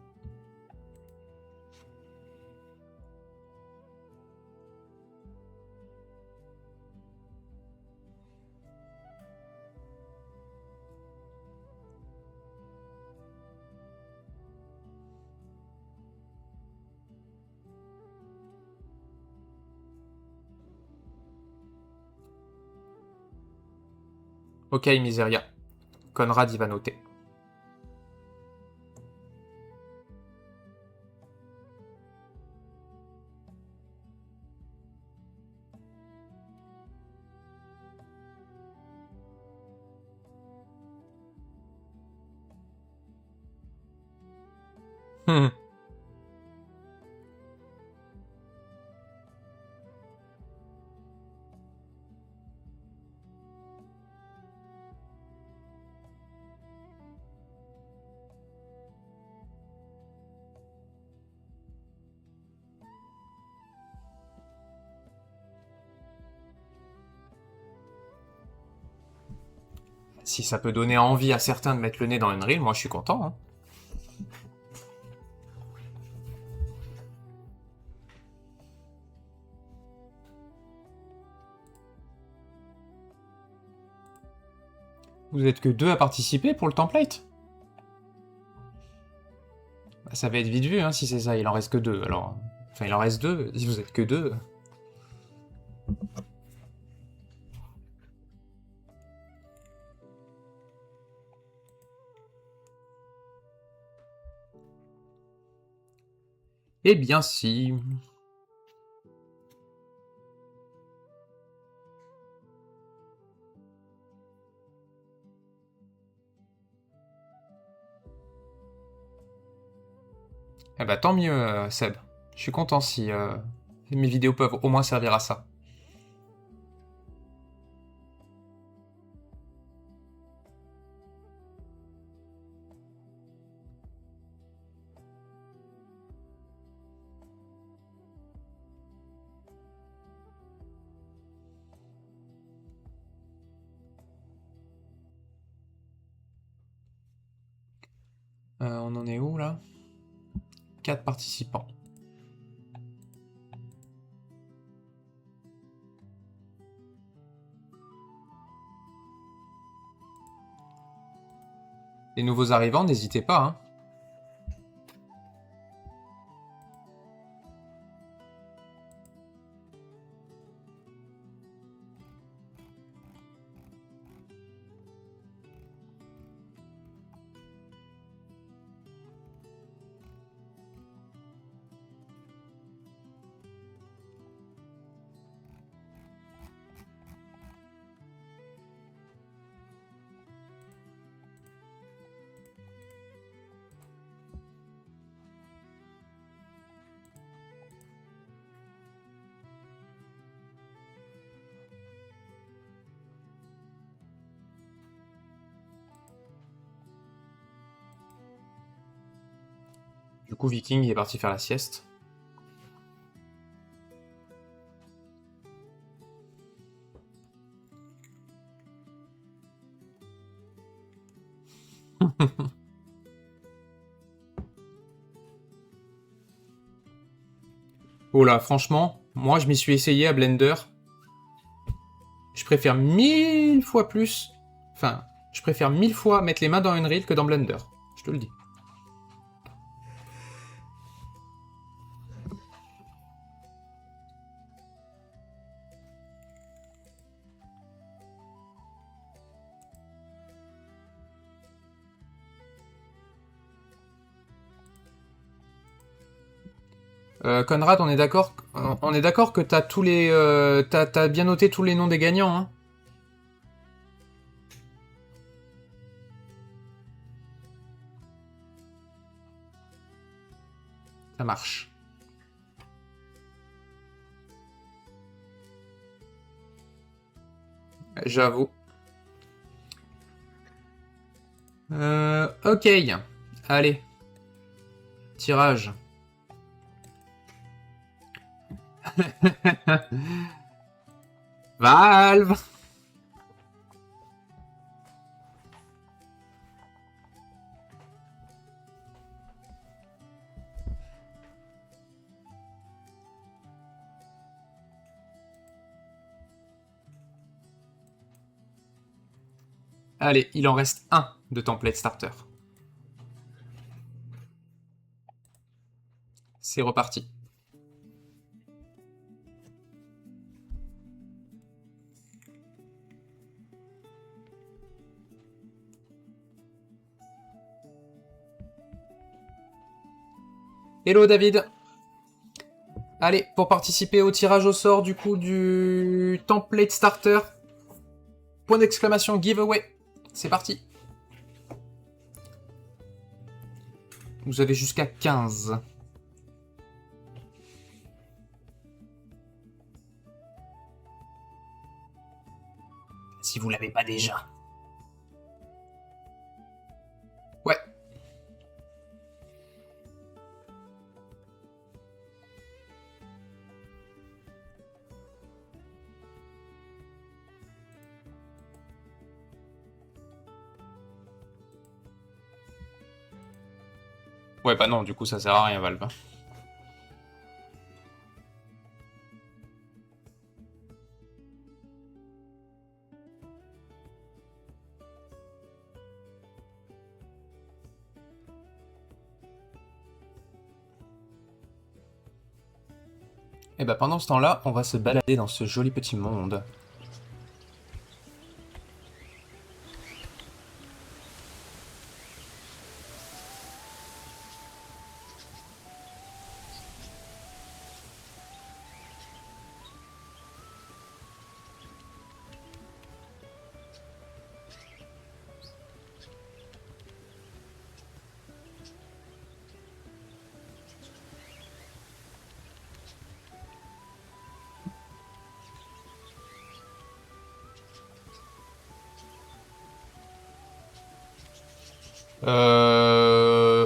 Ok, Miseria. Conrad, il va noter. Si ça peut donner envie à certains de mettre le nez dans Unreal, moi je suis content. Hein. Vous êtes que 2 à participer pour le template? Bah, ça va être vite vu, hein, si c'est ça, il en reste que 2, alors... Enfin, il en reste 2, si vous êtes que 2... Eh bien si... Eh bah tant mieux, Seb. Je suis content si mes vidéos peuvent au moins servir à ça. On en est où, là? 4 participants. Les nouveaux arrivants, n'hésitez pas, hein. Du coup, Viking, il est parti faire la sieste. Oh là, franchement, moi je m'y suis essayé à Blender. Je préfère 1000 fois plus... Enfin, je préfère 1000 fois mettre les mains dans Unreal que dans Blender. Je te le dis. Conrad, on est d'accord que t'as tous les... t'as bien noté tous les noms des gagnants, hein? Ça marche. J'avoue. Ok. Allez. Tirage. Valve. Allez, il en reste un de template starter. C'est reparti. Hello David. Allez, pour participer au tirage au sort du coup du template starter, point d'exclamation giveaway. C'est parti. Vous avez jusqu'à 15. Si vous l'avez pas déjà. Ouais. Ouais, bah non, du coup ça sert à rien Valve. Et bah pendant ce temps-là, on va se balader dans ce joli petit monde.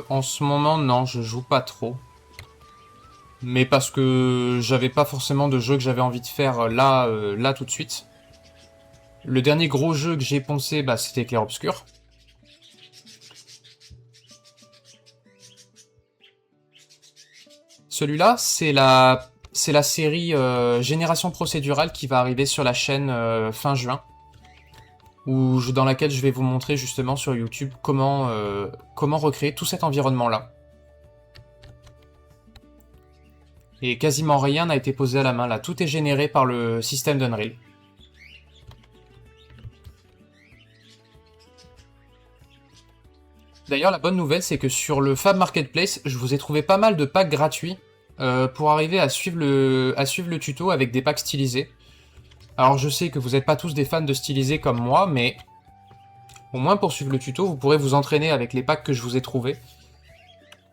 En ce moment, non, je joue pas trop. Mais parce que j'avais pas forcément de jeu que j'avais envie de faire là tout de suite. Le dernier gros jeu que j'ai poncé, bah, c'était Clair Obscur. Celui-là, c'est la série Génération procédurale qui va arriver sur la chaîne fin juin. Dans laquelle je vais vous montrer justement sur YouTube comment recréer tout cet environnement-là. Et quasiment rien n'a été posé à la main là, tout est généré par le système d'Unreal. D'ailleurs, la bonne nouvelle, c'est que sur le Fab Marketplace, je vous ai trouvé pas mal de packs gratuits pour arriver à suivre le tuto avec des packs stylisés. Alors je sais que vous n'êtes pas tous des fans de stylisés comme moi, mais au moins pour suivre le tuto, vous pourrez vous entraîner avec les packs que je vous ai trouvés.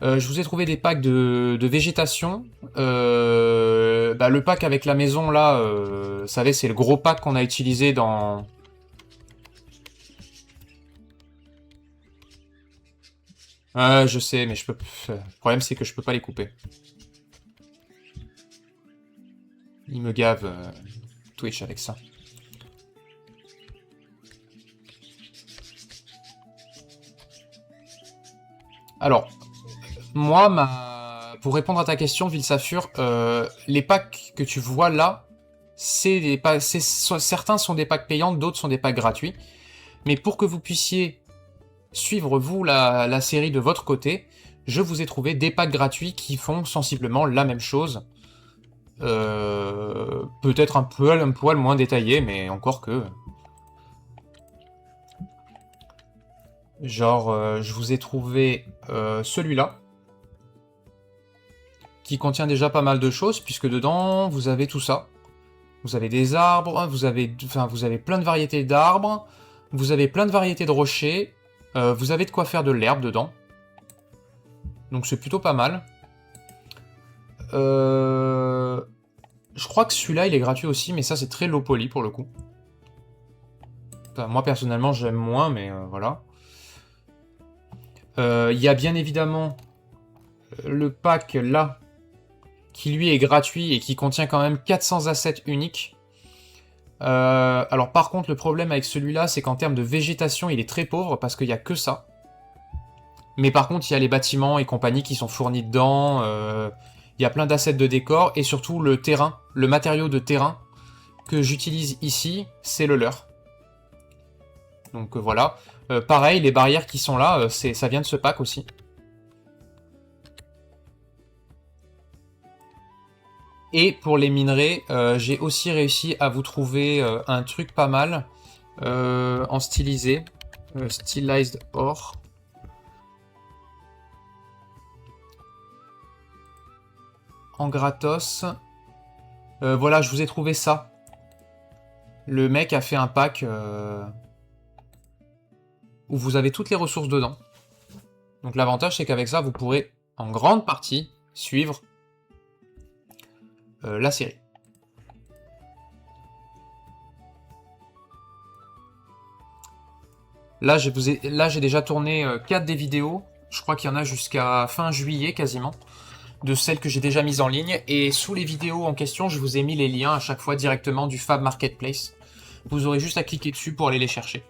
Je vous ai trouvé des packs de végétation. Bah, le pack avec la maison, là, vous savez, c'est le gros pack qu'on a utilisé dans... je sais, mais je peux... Le problème, c'est que je peux pas les couper. Il me gave Twitch avec ça. Alors, moi, pour répondre à ta question, Vilsafur, les packs que tu vois là, c'est des packs... Certains sont des packs payants, d'autres sont des packs gratuits. Mais pour que vous puissiez suivre, vous, la série de votre côté, je vous ai trouvé des packs gratuits qui font sensiblement la même chose. Peut-être un poil moins détaillé, mais encore que... Genre, je vous ai trouvé celui-là, qui contient déjà pas mal de choses, puisque dedans, vous avez tout ça. Vous avez des arbres, vous avez plein de variétés d'arbres, vous avez plein de variétés de rochers, vous avez de quoi faire de l'herbe dedans. Donc c'est plutôt pas mal. Je crois que celui-là, il est gratuit aussi, mais ça, c'est très low poly pour le coup. Enfin, moi, personnellement, j'aime moins, mais voilà. Il y a bien évidemment le pack là, qui lui est gratuit et qui contient quand même 400 assets uniques. Alors par contre, le problème avec celui-là, c'est qu'en termes de végétation, il est très pauvre parce qu'il n'y a que ça. Mais par contre, il y a les bâtiments et compagnie qui sont fournis dedans. Il y a plein d'assets de décor et surtout le terrain, le matériau de terrain que j'utilise ici, c'est le leur. Donc voilà. Pareil, les barrières qui sont là, ça vient de ce pack aussi. Et pour les minerais, j'ai aussi réussi à vous trouver un truc pas mal en stylisé. Stylized Ore. En gratos. Voilà, je vous ai trouvé ça. Le mec a fait un pack où vous avez toutes les ressources dedans. Donc l'avantage, c'est qu'avec ça, vous pourrez en grande partie suivre la série. Là, j'ai déjà tourné 4 des vidéos. Je crois qu'il y en a jusqu'à fin juillet quasiment, de celles que j'ai déjà mises en ligne. Et sous les vidéos en question, je vous ai mis les liens à chaque fois directement du Fab Marketplace. Vous aurez juste à cliquer dessus pour aller les chercher.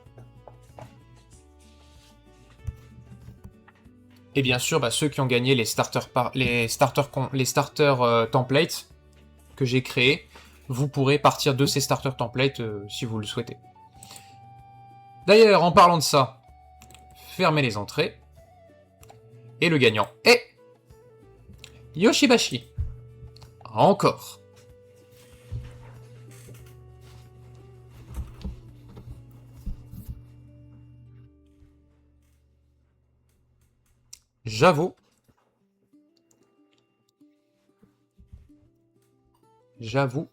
Et bien sûr, ceux qui ont gagné les starter templates que j'ai créés, vous pourrez partir de ces starter templates si vous le souhaitez. D'ailleurs, en parlant de ça, fermez les entrées. Et le gagnant est Yoshibashi. Encore. J'avoue. J'avoue.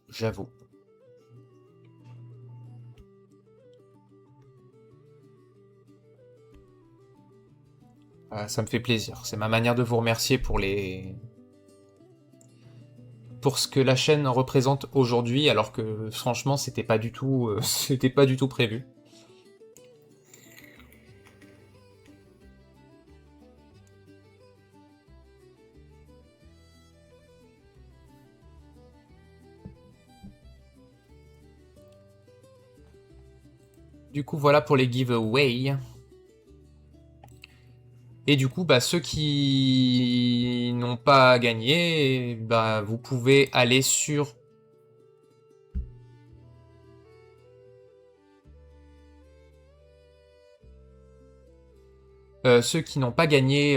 Ça me fait plaisir. C'est ma manière de vous remercier pour ce que la chaîne représente aujourd'hui, alors que franchement, c'était pas du tout, c'était pas du tout prévu. Du coup, voilà pour les giveaways. Et du coup, ceux qui n'ont pas gagné, vous pouvez aller sur... ceux qui n'ont pas gagné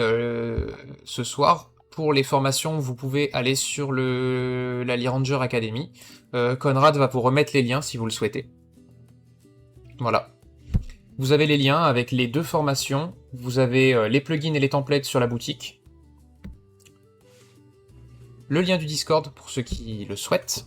ce soir, pour les formations, vous pouvez aller sur la Lee Ranger Academy. Conrad va vous remettre les liens si vous le souhaitez. Voilà. Vous avez les liens avec les 2 formations. Vous avez les plugins et les templates sur la boutique. Le lien du Discord pour ceux qui le souhaitent.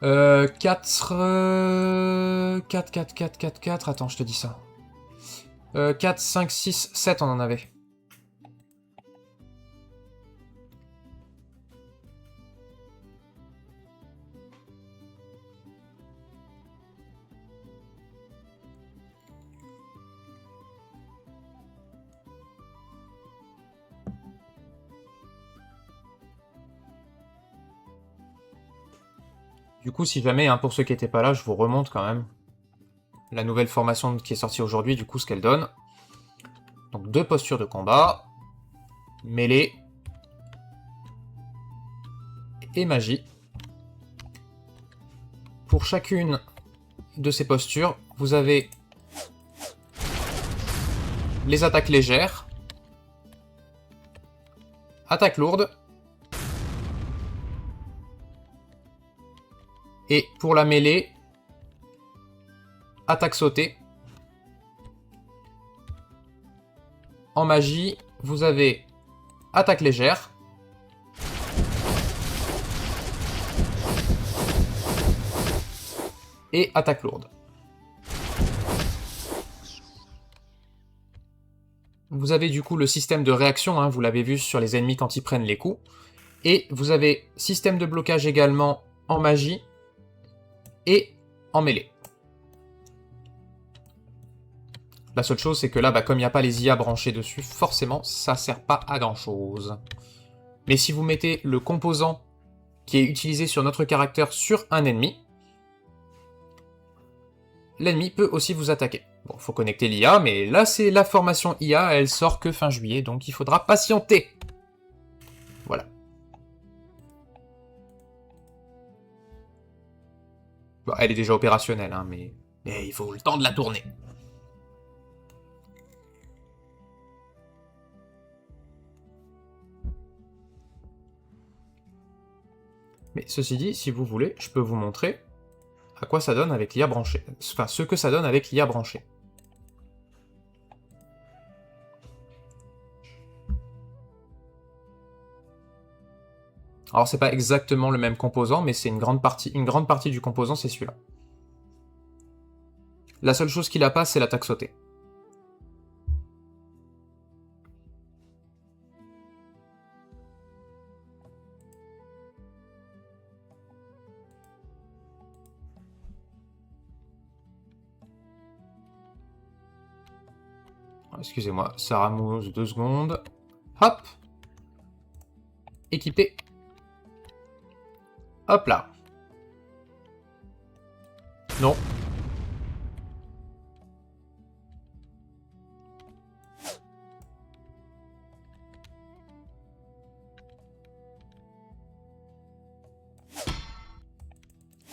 Euh, 4, 4, attends, je te dis ça. 4, 5, 6, 7, on en avait. Du coup, si jamais, pour ceux qui n'étaient pas là, je vous remonte quand même la nouvelle formation qui est sortie aujourd'hui, du coup, ce qu'elle donne. Donc, 2 postures de combat, mêlée et magie. Pour chacune de ces postures, vous avez les attaques légères, attaque lourde, et pour la mêlée, attaque sautée en magie, vous avez attaque légère. Et attaque lourde. Vous avez du coup le système de réaction, hein, vous l'avez vu sur les ennemis quand ils prennent les coups. Et vous avez système de blocage également en magie et en mêlée. La seule chose, c'est que là, bah, comme il n'y a pas les IA branchés dessus, forcément, ça sert pas à grand chose. Mais si vous mettez le composant qui est utilisé sur notre caractère sur un ennemi, l'ennemi peut aussi vous attaquer. Bon, faut connecter l'IA, mais là, c'est la formation IA, elle sort que fin juillet, donc il faudra patienter. Voilà. Bon, elle est déjà opérationnelle, hein, mais il faut le temps de la tourner. Mais ceci dit, si vous voulez, je peux vous montrer à quoi ça donne avec l'IA branchée. Enfin, ce que ça donne avec l'IA branchée. Alors, c'est pas exactement le même composant, mais c'est une grande partie du composant, c'est celui-là. La seule chose qu'il a pas, c'est l'attaque sautée. Excusez-moi, ça ramousse 2 secondes. Hop. Équipé. Hop là. Non.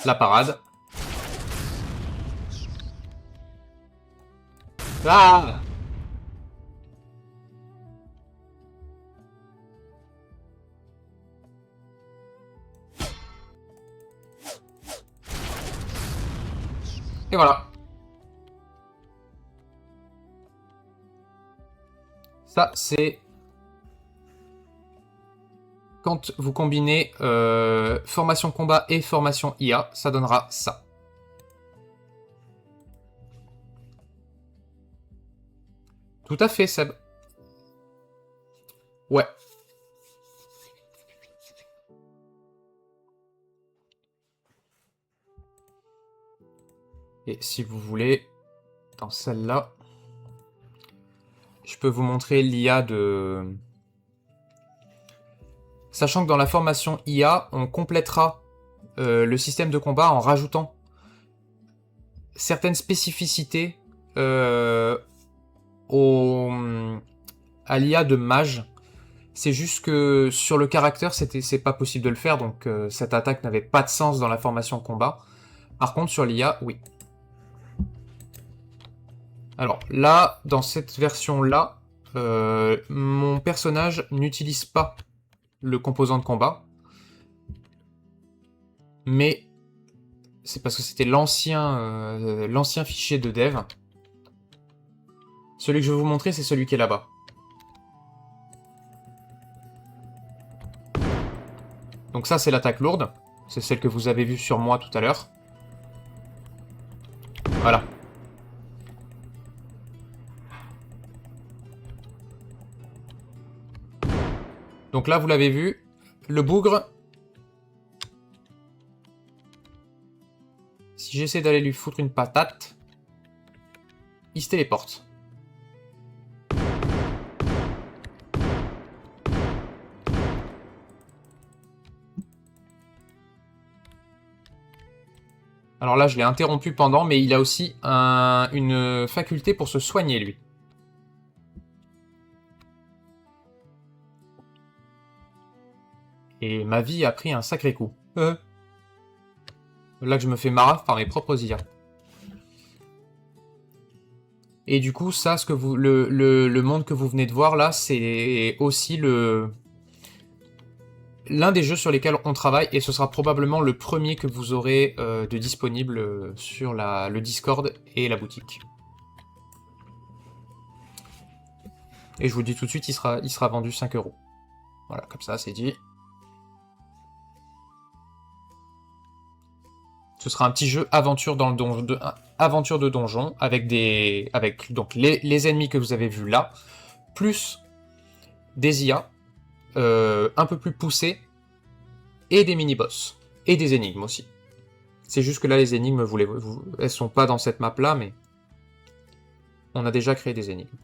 La parade. Ah! Et voilà. Ça, c'est quand vous combinez formation combat et formation IA, ça donnera ça. Tout à fait, Seb. Ouais. Et si vous voulez, dans celle-là, je peux vous montrer l'IA de... Sachant que dans la formation IA, on complétera le système de combat en rajoutant certaines spécificités à l'IA de mage. C'est juste que sur le caractère, c'est pas possible de le faire, donc cette attaque n'avait pas de sens dans la formation combat. Par contre, sur l'IA, oui. Alors là, dans cette version-là, mon personnage n'utilise pas le composant de combat. Mais c'est parce que c'était l'ancien fichier de dev. Celui que je vais vous montrer, c'est celui qui est là-bas. Donc ça, c'est l'attaque lourde. C'est celle que vous avez vue sur moi tout à l'heure. Voilà. Donc là, vous l'avez vu, le bougre. Si j'essaie d'aller lui foutre une patate, il se téléporte. Alors là, je l'ai interrompu pendant, mais il a aussi une faculté pour se soigner, lui. Et ma vie a pris un sacré coup. Là que je me fais marave par mes propres IA. Et du coup, ça, le monde que vous venez de voir là, c'est aussi l'un des jeux sur lesquels on travaille, et ce sera probablement le premier que vous aurez de disponible sur le Discord et la boutique. Et je vous le dis tout de suite, il sera vendu 5 €. Voilà, comme ça, c'est dit. Ce sera un petit jeu aventure dans le donjon, aventure de donjon, avec donc les ennemis que vous avez vus là, plus des IA un peu plus poussés, et des mini-boss, et des énigmes aussi. C'est juste que là, les énigmes, elles sont pas dans cette map-là, mais on a déjà créé des énigmes.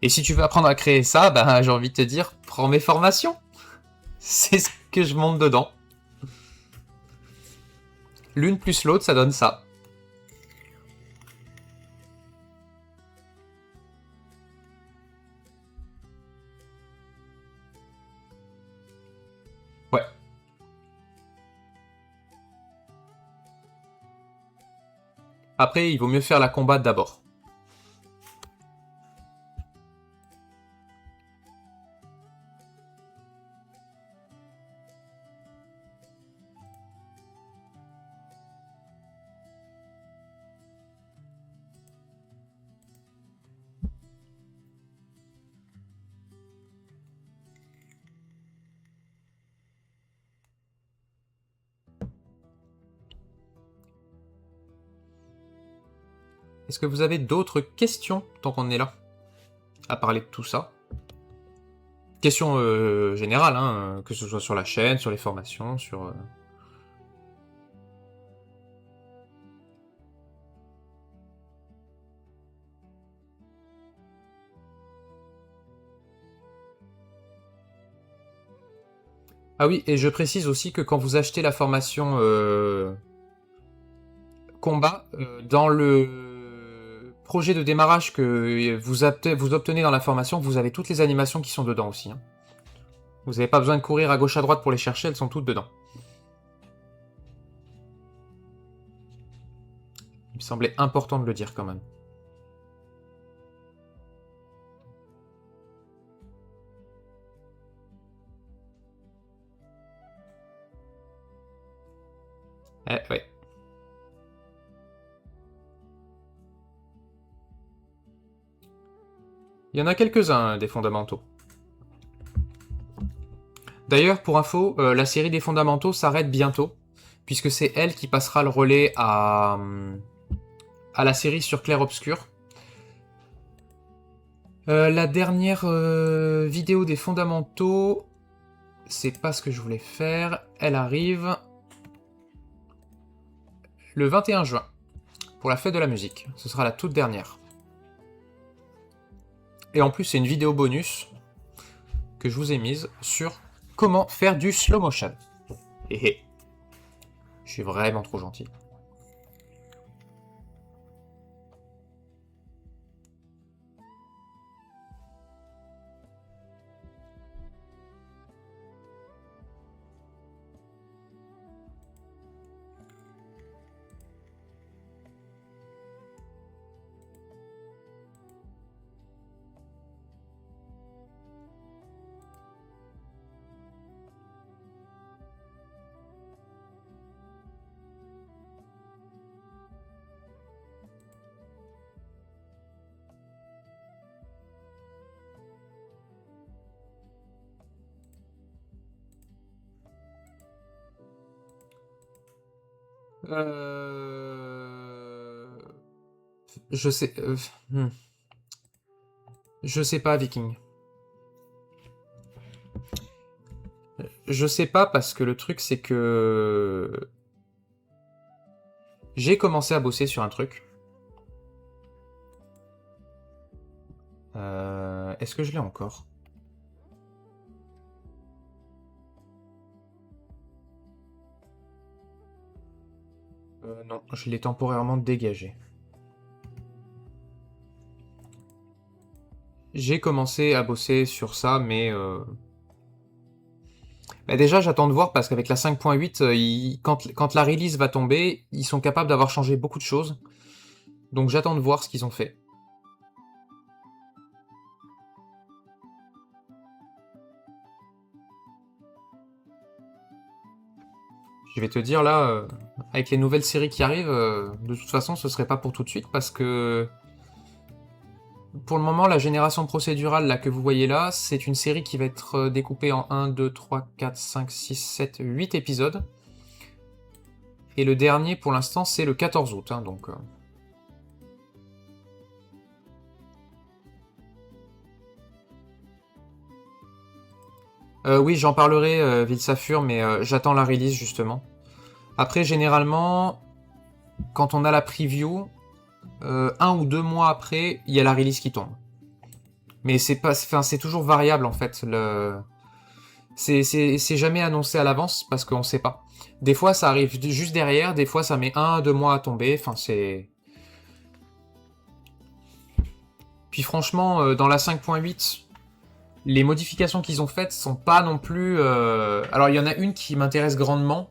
Et si tu veux apprendre à créer ça, ben, j'ai envie de te dire, prends mes formations. C'est ce que je monte dedans. L'une plus l'autre, ça donne ça. Ouais. Après, il vaut mieux faire la combat d'abord. Est-ce que vous avez d'autres questions tant qu'on est là à parler de tout ça? Questions générales, hein, que ce soit sur la chaîne, sur les formations, sur... Ah oui, et je précise aussi que quand vous achetez la formation combat, dans le projet de démarrage que vous obtenez dans la formation, vous avez toutes les animations qui sont dedans aussi. Hein. Vous n'avez pas besoin de courir à gauche à droite pour les chercher, elles sont toutes dedans. Il me semblait important de le dire quand même. Ouais. Il y en a quelques-uns des fondamentaux. D'ailleurs, pour info, la série des fondamentaux s'arrête bientôt, puisque c'est elle qui passera le relais à la série sur Clair Obscur. La dernière vidéo des fondamentaux, c'est pas ce que je voulais faire, elle arrive le 21 juin, pour la fête de la musique. Ce sera la toute dernière. Et en plus, c'est une vidéo bonus que je vous ai mise sur comment faire du slow motion. Et je suis vraiment trop gentil. Je sais... Je sais pas, Viking. Je sais pas parce que le truc, c'est que... J'ai commencé à bosser sur un truc. Est-ce que je l'ai encore? Non, je l'ai temporairement dégagé. J'ai commencé à bosser sur ça, mais... Bah déjà, j'attends de voir, parce qu'avec la 5.8, quand la release va tomber, ils sont capables d'avoir changé beaucoup de choses. Donc j'attends de voir ce qu'ils ont fait. Je vais te dire là, avec les nouvelles séries qui arrivent, de toute façon, ce serait pas pour tout de suite, parce que pour le moment, la génération procédurale là, que vous voyez là, c'est une série qui va être découpée en 1, 2, 3, 4, 5, 6, 7, 8 épisodes. Et le dernier, pour l'instant, c'est le 14 août. Hein, donc, oui, j'en parlerai, Vilsafur, mais j'attends la release, justement. Après, généralement, quand on a la preview, 1 ou 2 mois après, il y a la release qui tombe. Mais c'est pas, enfin, c'est toujours variable, en fait. C'est jamais annoncé à l'avance, parce qu'on sait pas. Des fois, ça arrive juste derrière, des fois, ça met 1 à 2 mois à tomber, enfin, c'est... Puis franchement, dans la 5.8, les modifications qu'ils ont faites sont pas non plus... Alors, il y en a une qui m'intéresse grandement,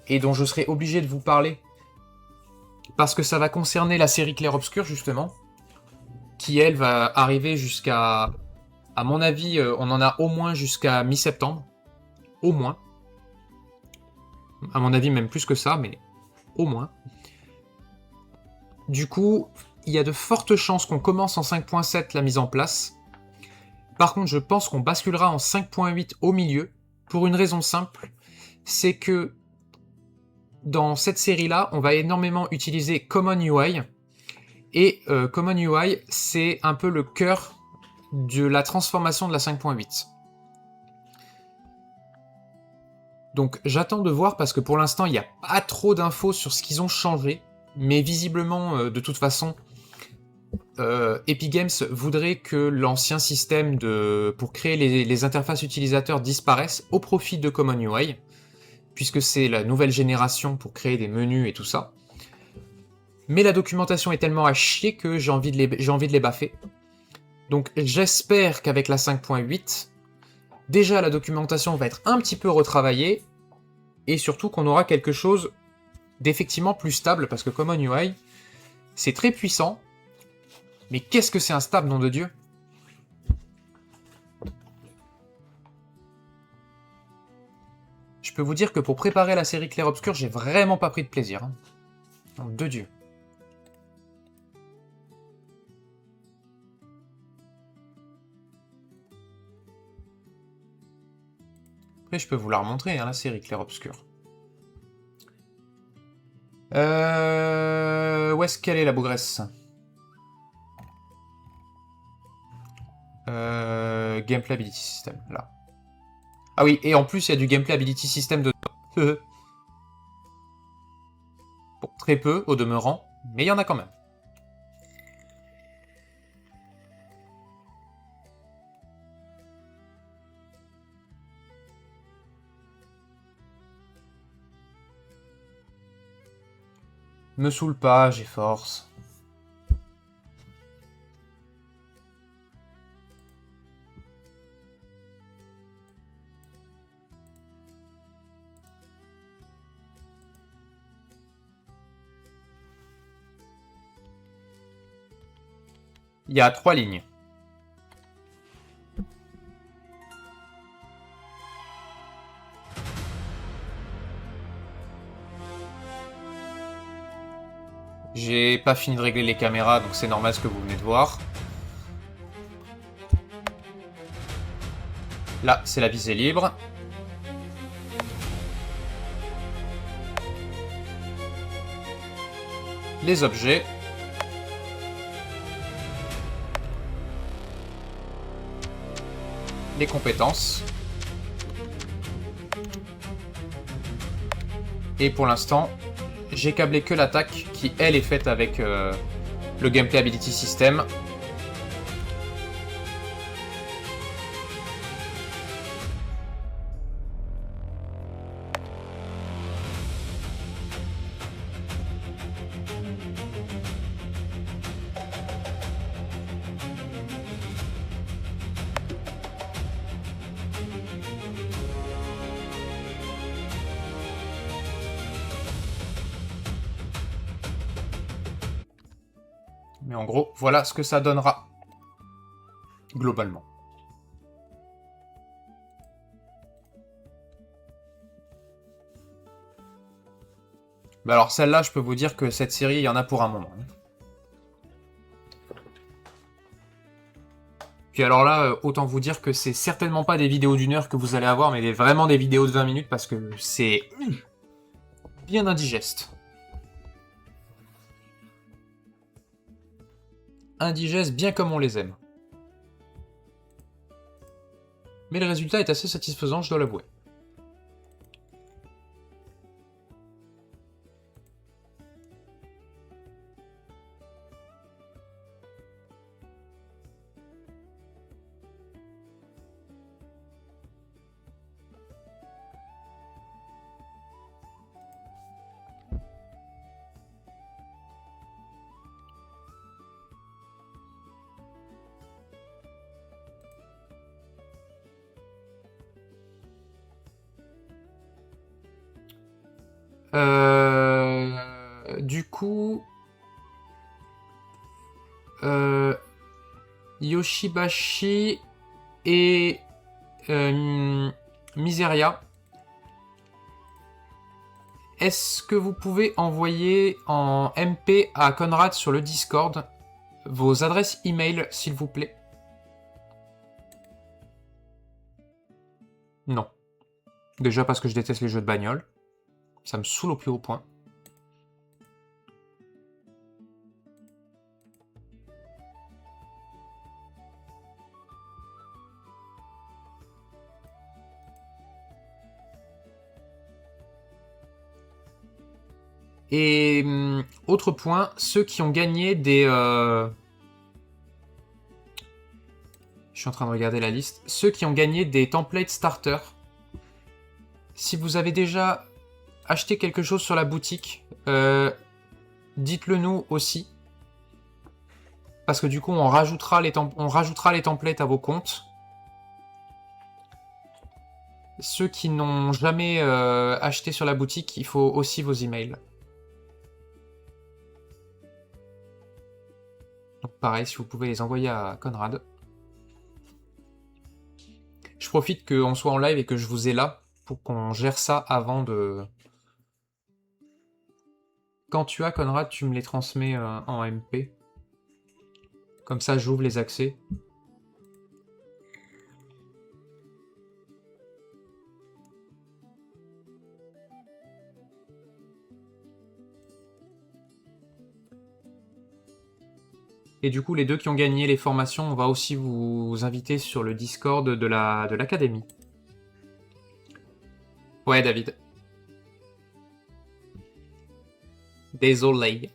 et dont je serai obligé de vous parler, parce que ça va concerner la série Clair Obscur, justement, qui, elle, va arriver jusqu'à... À mon avis, on en a au moins jusqu'à mi-septembre. Au moins. À mon avis, même plus que ça, mais au moins. Du coup, il y a de fortes chances qu'on commence en 5.7 la mise en place. Par contre, je pense qu'on basculera en 5.8 au milieu, pour une raison simple, c'est que dans cette série-là, on va énormément utiliser Common UI, et Common UI, c'est un peu le cœur de la transformation de la 5.8. Donc j'attends de voir, parce que pour l'instant, il n'y a pas trop d'infos sur ce qu'ils ont changé, mais visiblement, de toute façon, Epic Games voudrait que l'ancien système pour créer les interfaces utilisateurs disparaisse au profit de Common UI, puisque c'est la nouvelle génération pour créer des menus et tout ça. Mais la documentation est tellement à chier que j'ai envie de les baffer. Donc j'espère qu'avec la 5.8, déjà la documentation va être un petit peu retravaillée, et surtout qu'on aura quelque chose d'effectivement plus stable, parce que Common UI, c'est très puissant, mais qu'est-ce que c'est instable, nom de Dieu? Je peux vous dire que pour préparer la série Clair Obscur, j'ai vraiment pas pris de plaisir. Hein. Nom de Dieu. Après, je peux vous la remontrer, hein, la série Clair Obscur. Où est-ce qu'elle est, la bougresse? Gameplay Ability System, là. Ah oui, et en plus, il y a du Gameplay Ability System dedans. Bon, très peu, au demeurant, mais il y en a quand même. Me saoule pas, j'ai force. Il y a 3 lignes. J'ai pas fini de régler les caméras, donc c'est normal ce que vous venez de voir. Là, c'est la visée libre. Les objets. Les compétences. Et pour l'instant, j'ai câblé que l'attaque qui, elle, est faite avec le Gameplay Ability System. Mais en gros, voilà ce que ça donnera, globalement. Bah alors celle-là, je peux vous dire que cette série, il y en a pour un moment. Puis alors là, autant vous dire que c'est certainement pas des vidéos d'1 heure que vous allez avoir, mais vraiment des vidéos de 20 minutes parce que c'est bien indigeste. Indigeste bien comme on les aime. Mais le résultat est assez satisfaisant, je dois l'avouer. Du coup... Yoshibashi et Miseria. Est-ce que vous pouvez envoyer en MP à Conrad sur le Discord vos adresses email, s'il vous plaît? Non. Déjà parce que je déteste les jeux de bagnole. Ça me saoule au plus haut point. Et autre point, ceux qui ont gagné des... Je suis en train de regarder la liste. Ceux qui ont gagné des templates starter. Si vous avez déjà acheté quelque chose sur la boutique, dites-le nous aussi. Parce que du coup, on rajoutera les templates à vos comptes. Ceux qui n'ont jamais acheté sur la boutique, il faut aussi vos emails. Donc pareil, si vous pouvez les envoyer à Conrad. Je profite qu'on soit en live et que je vous ai là pour qu'on gère ça avant de... Quand tu as Conrad, tu me les transmets en MP. Comme ça, j'ouvre les accès. Et du coup, les deux qui ont gagné les formations, on va aussi vous inviter sur le Discord de l'académie. Ouais, David. Désolé.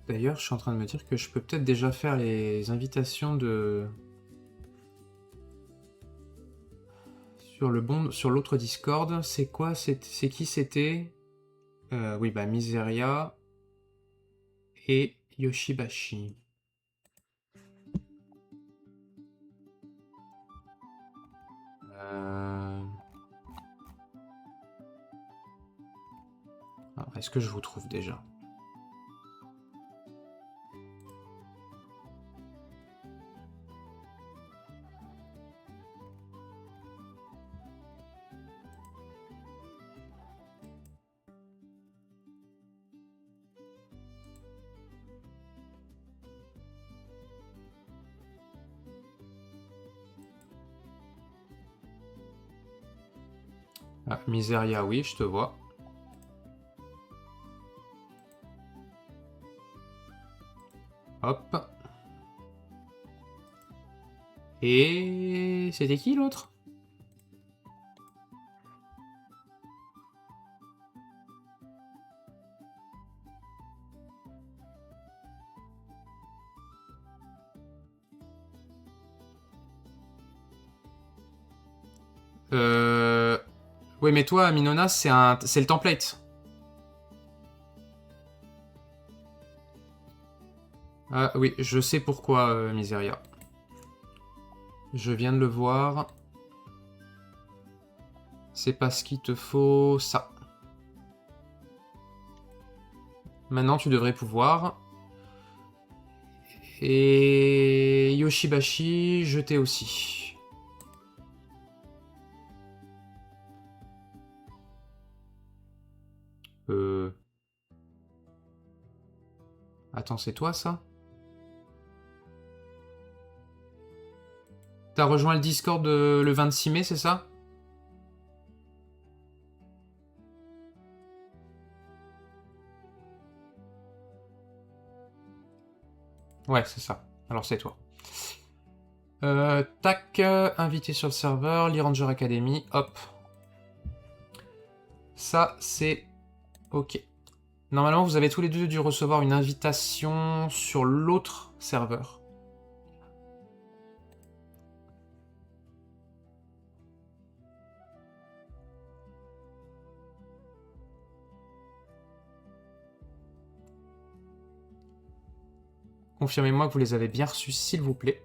D'ailleurs, je suis en train de me dire que je peux peut-être déjà faire les invitations de... Sur l'autre Discord. C'est quoi? C'est qui c'était? Oui, bah Miseria et Yoshibashi. Est-ce que je vous trouve déjà? Ah, Miseria, oui, je te vois. Hop. Et... c'était qui l'autre? Oui, mais toi, Minona, c'est le template. Ah oui, je sais pourquoi, Miseria. Je viens de le voir. C'est parce qu'il te faut ça. Maintenant, tu devrais pouvoir. Et Yoshibashi, jeter aussi. Attends, c'est toi, ça? T'as rejoint le Discord le 26 mai, c'est ça? Ouais, c'est ça. Alors c'est toi. Tac, invité sur le serveur, l'E-Ranger Academy, hop. Ça, c'est ok. Normalement, vous avez tous les deux dû recevoir une invitation sur l'autre serveur. Confirmez-moi que vous les avez bien reçus, s'il vous plaît.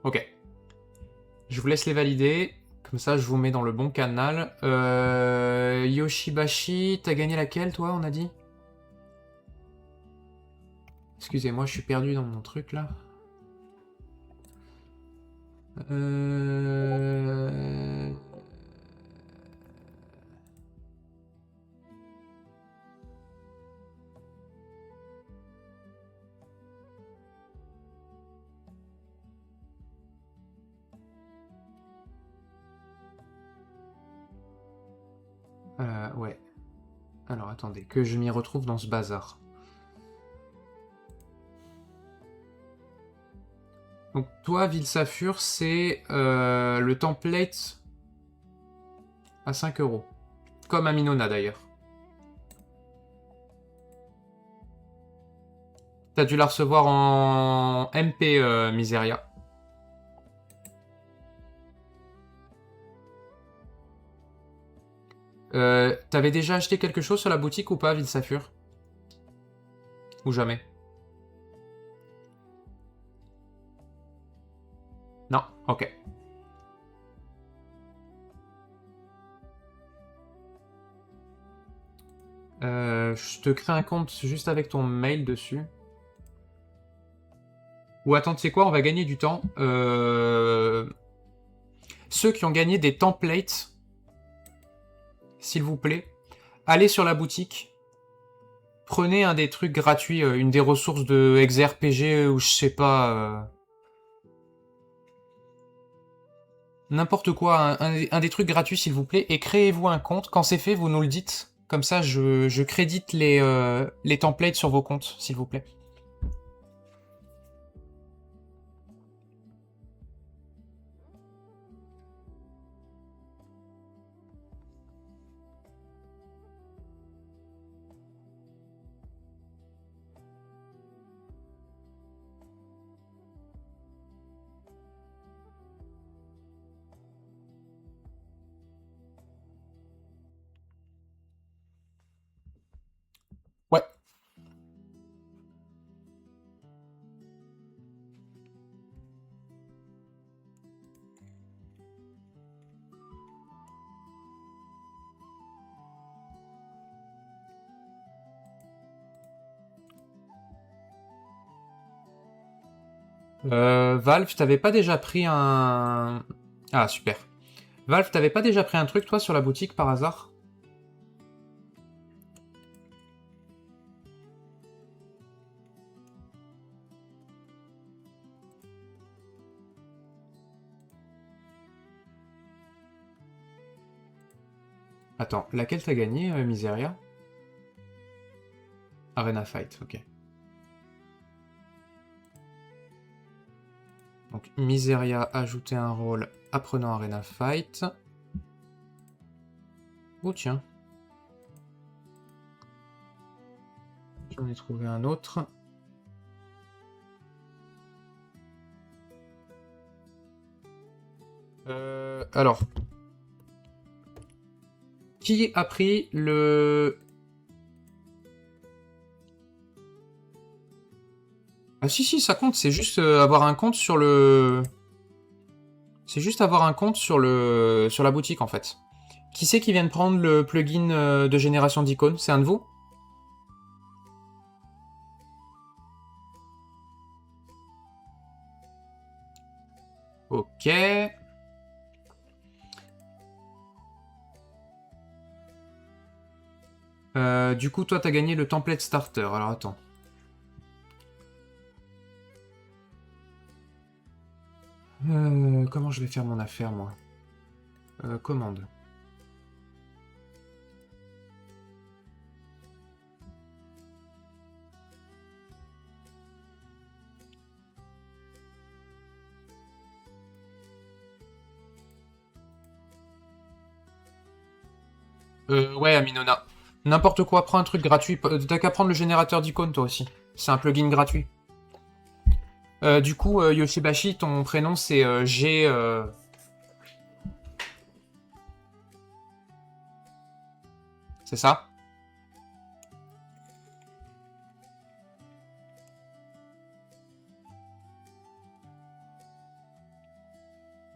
Ok. Je vous laisse les valider. Comme ça, je vous mets dans le bon canal. Yoshibashi, t'as gagné laquelle, toi, on a dit? Excusez-moi, je suis perdu dans mon truc, là. Euh... ouais. Alors, attendez, que je m'y retrouve dans ce bazar. Donc, toi, Ville Saphur, c'est le template à 5 €. Comme à Minona, d'ailleurs. T'as dû la recevoir en MP, Miseria. T'avais déjà acheté quelque chose sur la boutique ou pas, Ville Saphur? Ou jamais? Non, ok. Je te crée un compte juste avec ton mail dessus. Ou attends, tu sais quoi, on va gagner du temps. Ceux qui ont gagné des templates, s'il vous plaît, allez sur la boutique, prenez un des trucs gratuits, une des ressources de XRPG ou je sais pas... n'importe quoi, un des trucs gratuits s'il vous plaît, et créez-vous un compte. Quand c'est fait, vous nous le dites. Comme ça, je crédite les templates sur vos comptes, s'il vous plaît. Ouais. Valve, t'avais pas déjà pris un... Ah, super. Valve, t'avais pas déjà pris un truc, toi, sur la boutique, par hasard? Attends, laquelle t'as gagné, Miseria? Arena Fight, ok. Donc, Miseria, ajouter un rôle apprenant Arena Fight. Oh, tiens. J'en ai trouvé un autre. Alors. Qui a pris le... Ah si, ça compte, c'est juste avoir un compte sur le... C'est juste avoir un compte sur le... sur la boutique, en fait. Qui c'est qui vient de prendre le plugin de génération d'icônes? C'est un de vous? Ok. Du coup, toi, t'as gagné le template starter. Alors, attends. Comment je vais faire mon affaire, moi? Commande. Ouais, Aminona. N'importe quoi, prends un truc gratuit. T'as qu'à prendre le générateur d'icônes, toi aussi. C'est un plugin gratuit. Du coup, Yoshibashi, ton prénom, c'est G... C'est ça?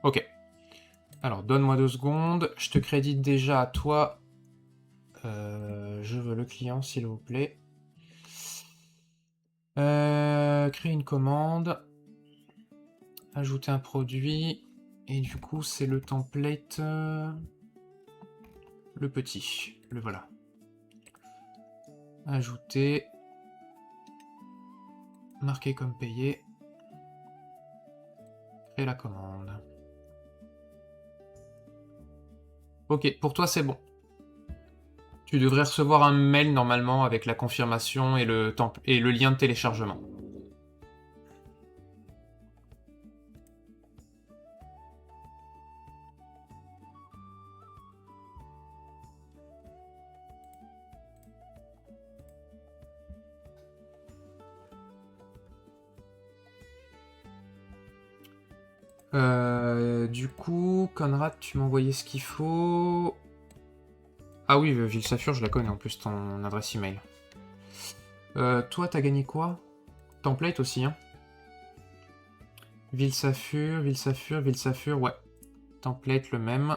Ok. Alors, donne-moi 2 secondes. Je te crédite déjà à toi. Je veux le client, s'il vous plaît. Créer une commande. Ajouter un produit. Et du coup, c'est le template... le petit. Le voilà. Ajouter. Marquer comme payé. Créer la commande. Ok, pour toi, c'est bon. Tu devrais recevoir un mail normalement avec la confirmation et le lien de téléchargement. Du coup, Conrad, tu m'as envoyé ce qu'il faut. Ah oui, Vilsafur, je la connais en plus, ton adresse email. Toi, t'as gagné quoi? Template aussi, hein? Vilsafur, ouais. Template, le même.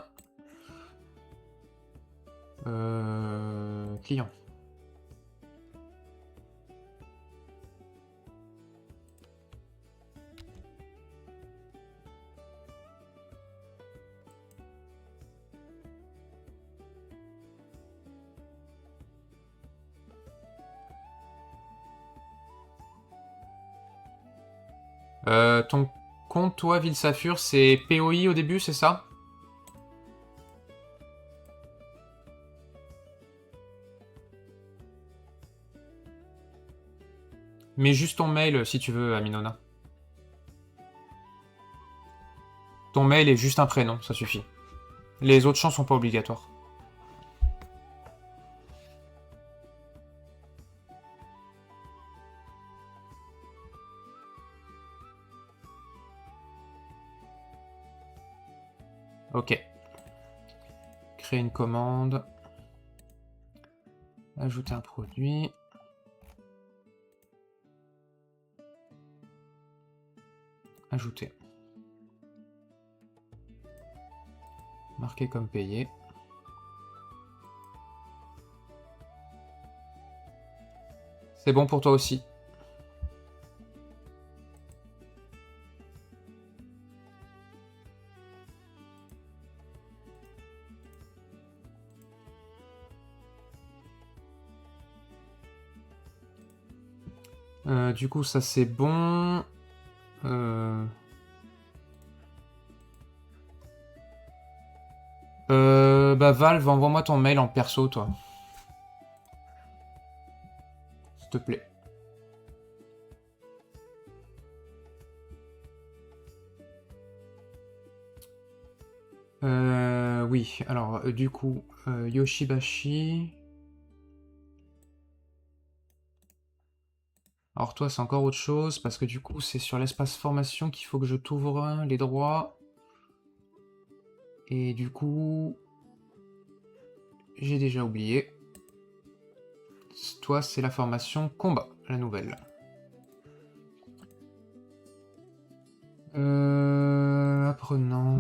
Client. Ton compte, toi, Vilsafur, c'est POI au début, c'est ça? Mets juste ton mail si tu veux, Aminona. Ton mail est juste un prénom, ça suffit. Les autres champs sont pas obligatoires. Ok. Créer une commande. Ajouter un produit. Ajouter. Marquer comme payé. C'est bon pour toi aussi. Du coup, ça c'est bon. Bah Valve, envoie-moi ton mail en perso, toi. S'il te plaît. Oui, alors, du coup, Yoshibashi... Alors toi, c'est encore autre chose, parce que du coup, c'est sur l'espace formation qu'il faut que je t'ouvre les droits. Et du coup... J'ai déjà oublié. Toi, c'est la formation combat, la nouvelle. Apprenant...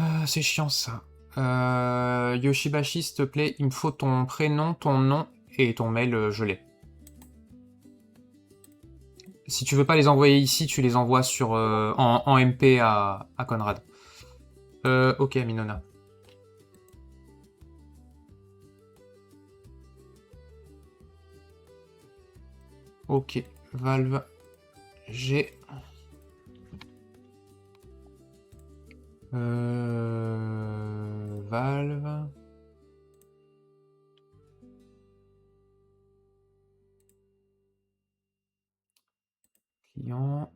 Ah, c'est chiant ça. Yoshibashi, s'il te plaît, il me faut ton prénom, ton nom et ton mail, je l'ai. Si tu veux pas les envoyer ici, tu les envoies sur, en MP à Conrad. Ok, Minona. Ok, Valve. J'ai... Valve... Client...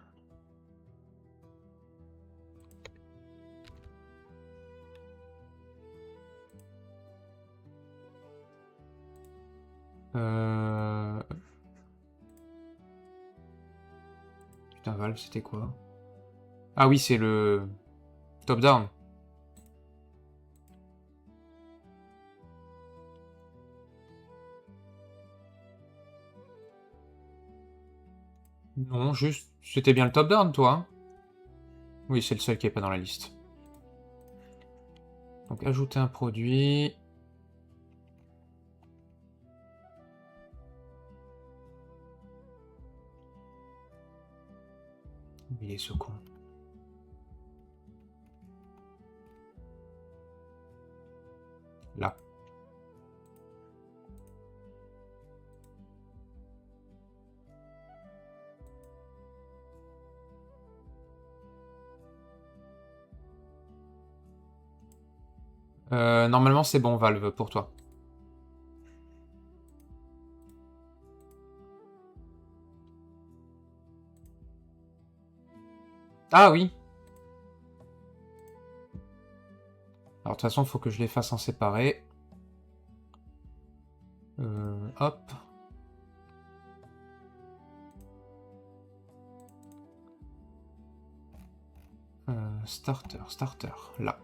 Putain, Valve, c'était quoi? Ah oui, c'est le... Top-down. Non, juste... C'était bien le top-down, toi, hein? Oui, c'est le seul qui est pas dans la liste. Donc, ajouter un produit... Il est ce con. Là. Normalement, c'est bon, Valve, pour toi. Ah oui. Alors, de toute façon, il faut que je les fasse en séparé. Hop. Starter, là.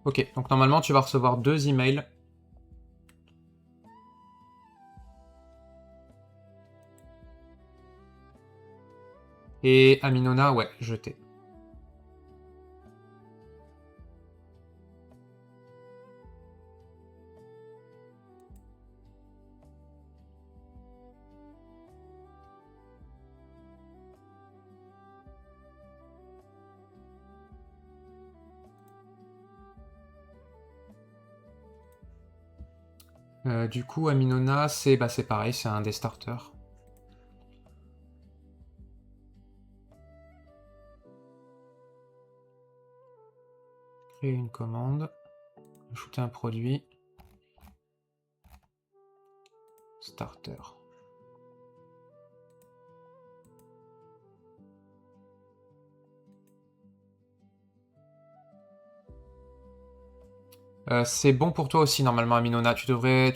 Ok, donc normalement, tu vas recevoir 2 emails. Et Aminona, ouais, jeté. Du coup, Aminona, c'est pareil, c'est un des starters. Créer une commande. Ajouter un produit. Starter. C'est bon pour toi aussi, normalement, Aminona. Tu devrais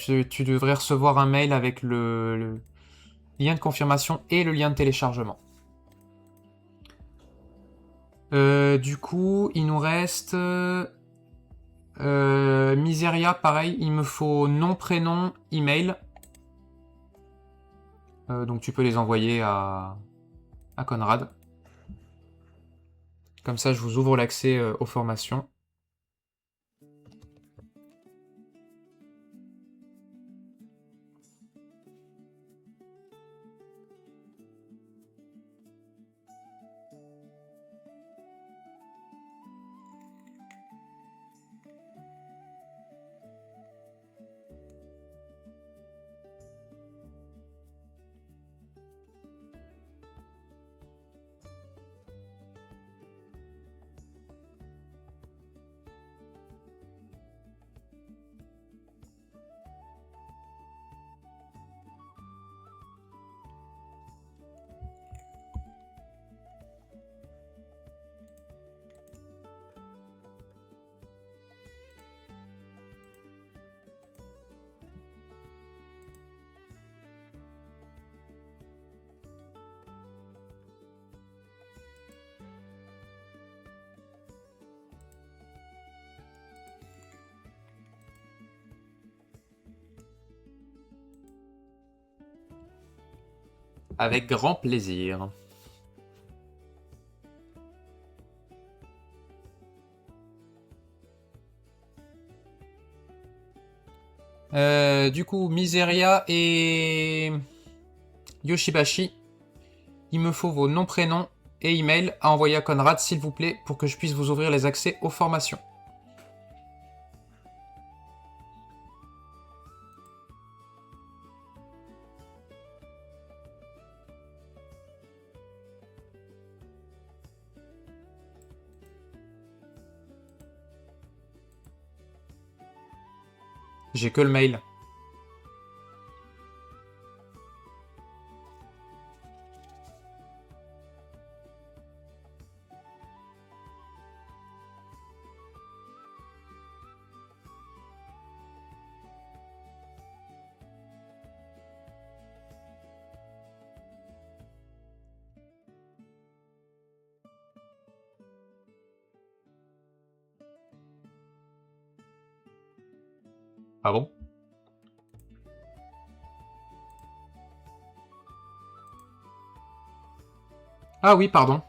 recevoir un mail avec le lien de confirmation et le lien de téléchargement. Du coup, il nous reste... Miseria, pareil, il me faut nom, prénom, email. Donc tu peux les envoyer à Conrad. Comme ça, je vous ouvre l'accès aux formations. Avec grand plaisir. Du coup, Miseria et Yoshibashi, il me faut vos noms, prénoms et email à envoyer à Conrad, s'il vous plaît, pour que je puisse vous ouvrir les accès aux formations. J'ai que le mail. Ah bon? Ah oui, pardon.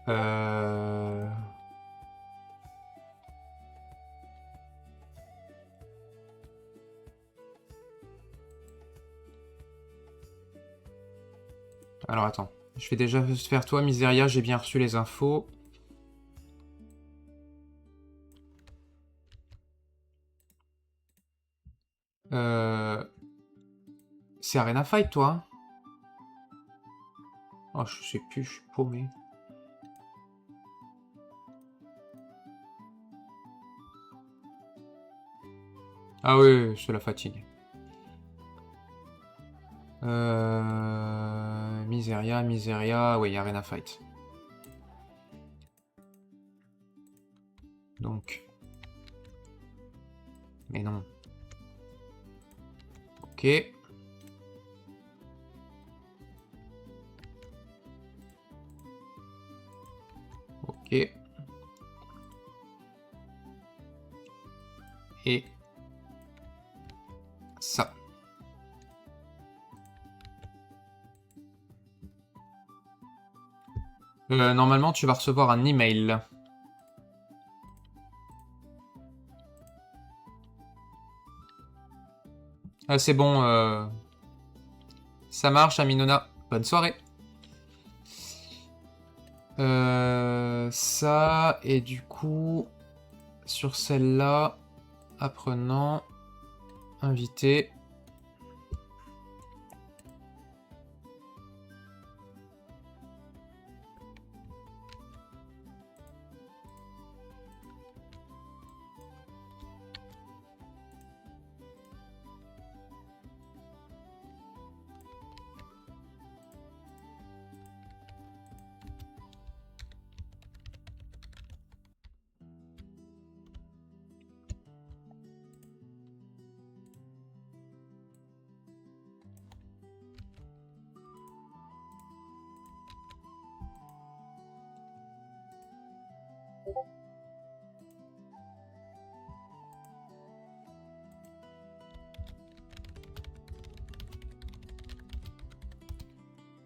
Euh... Alors attends, je vais déjà faire toi, Miseria, j'ai bien reçu les infos. C'est Arena Fight, toi, hein? Oh, je sais plus, je suis paumé. Ah oui, c'est la fatigue. Miseria, oui, Arena Fight. Donc. Mais non. Ok. Ok. Et ça. Normalement, tu vas recevoir un email. Ah, c'est bon. Ça marche, Aminona. Bonne soirée. Ça, et du coup, sur celle-là, apprenant, invité.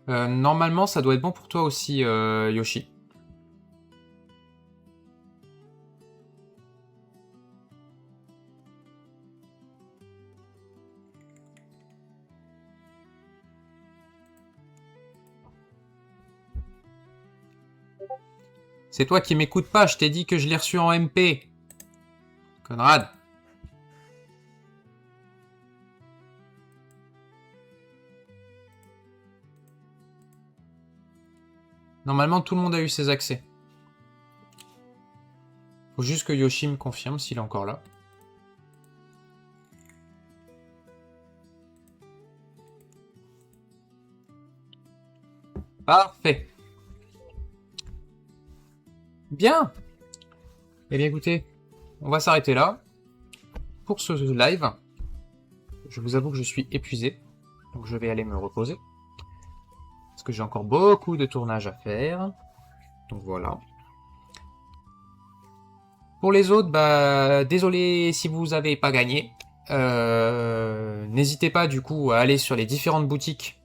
Normalement, ça doit être bon pour toi aussi, Yoshi. C'est toi qui m'écoutes pas, je t'ai dit que je l'ai reçu en MP. Conrad. Normalement, tout le monde a eu ses accès. Faut juste que Yoshi me confirme s'il est encore là. Parfait. Bien. Eh bien écoutez, on va s'arrêter là pour ce live. Je vous avoue que je suis épuisé, donc je vais aller me reposer. Parce que j'ai encore beaucoup de tournage à faire. Donc voilà. Pour les autres, bah désolé si vous n'avez pas gagné. N'hésitez pas du coup à aller sur les différentes boutiques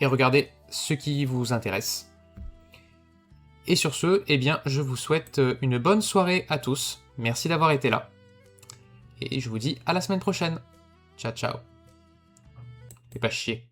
et regarder ce qui vous intéresse. Et sur ce, eh bien, je vous souhaite une bonne soirée à tous. Merci d'avoir été là. Et je vous dis à la semaine prochaine. Ciao, ciao. Et pas chier.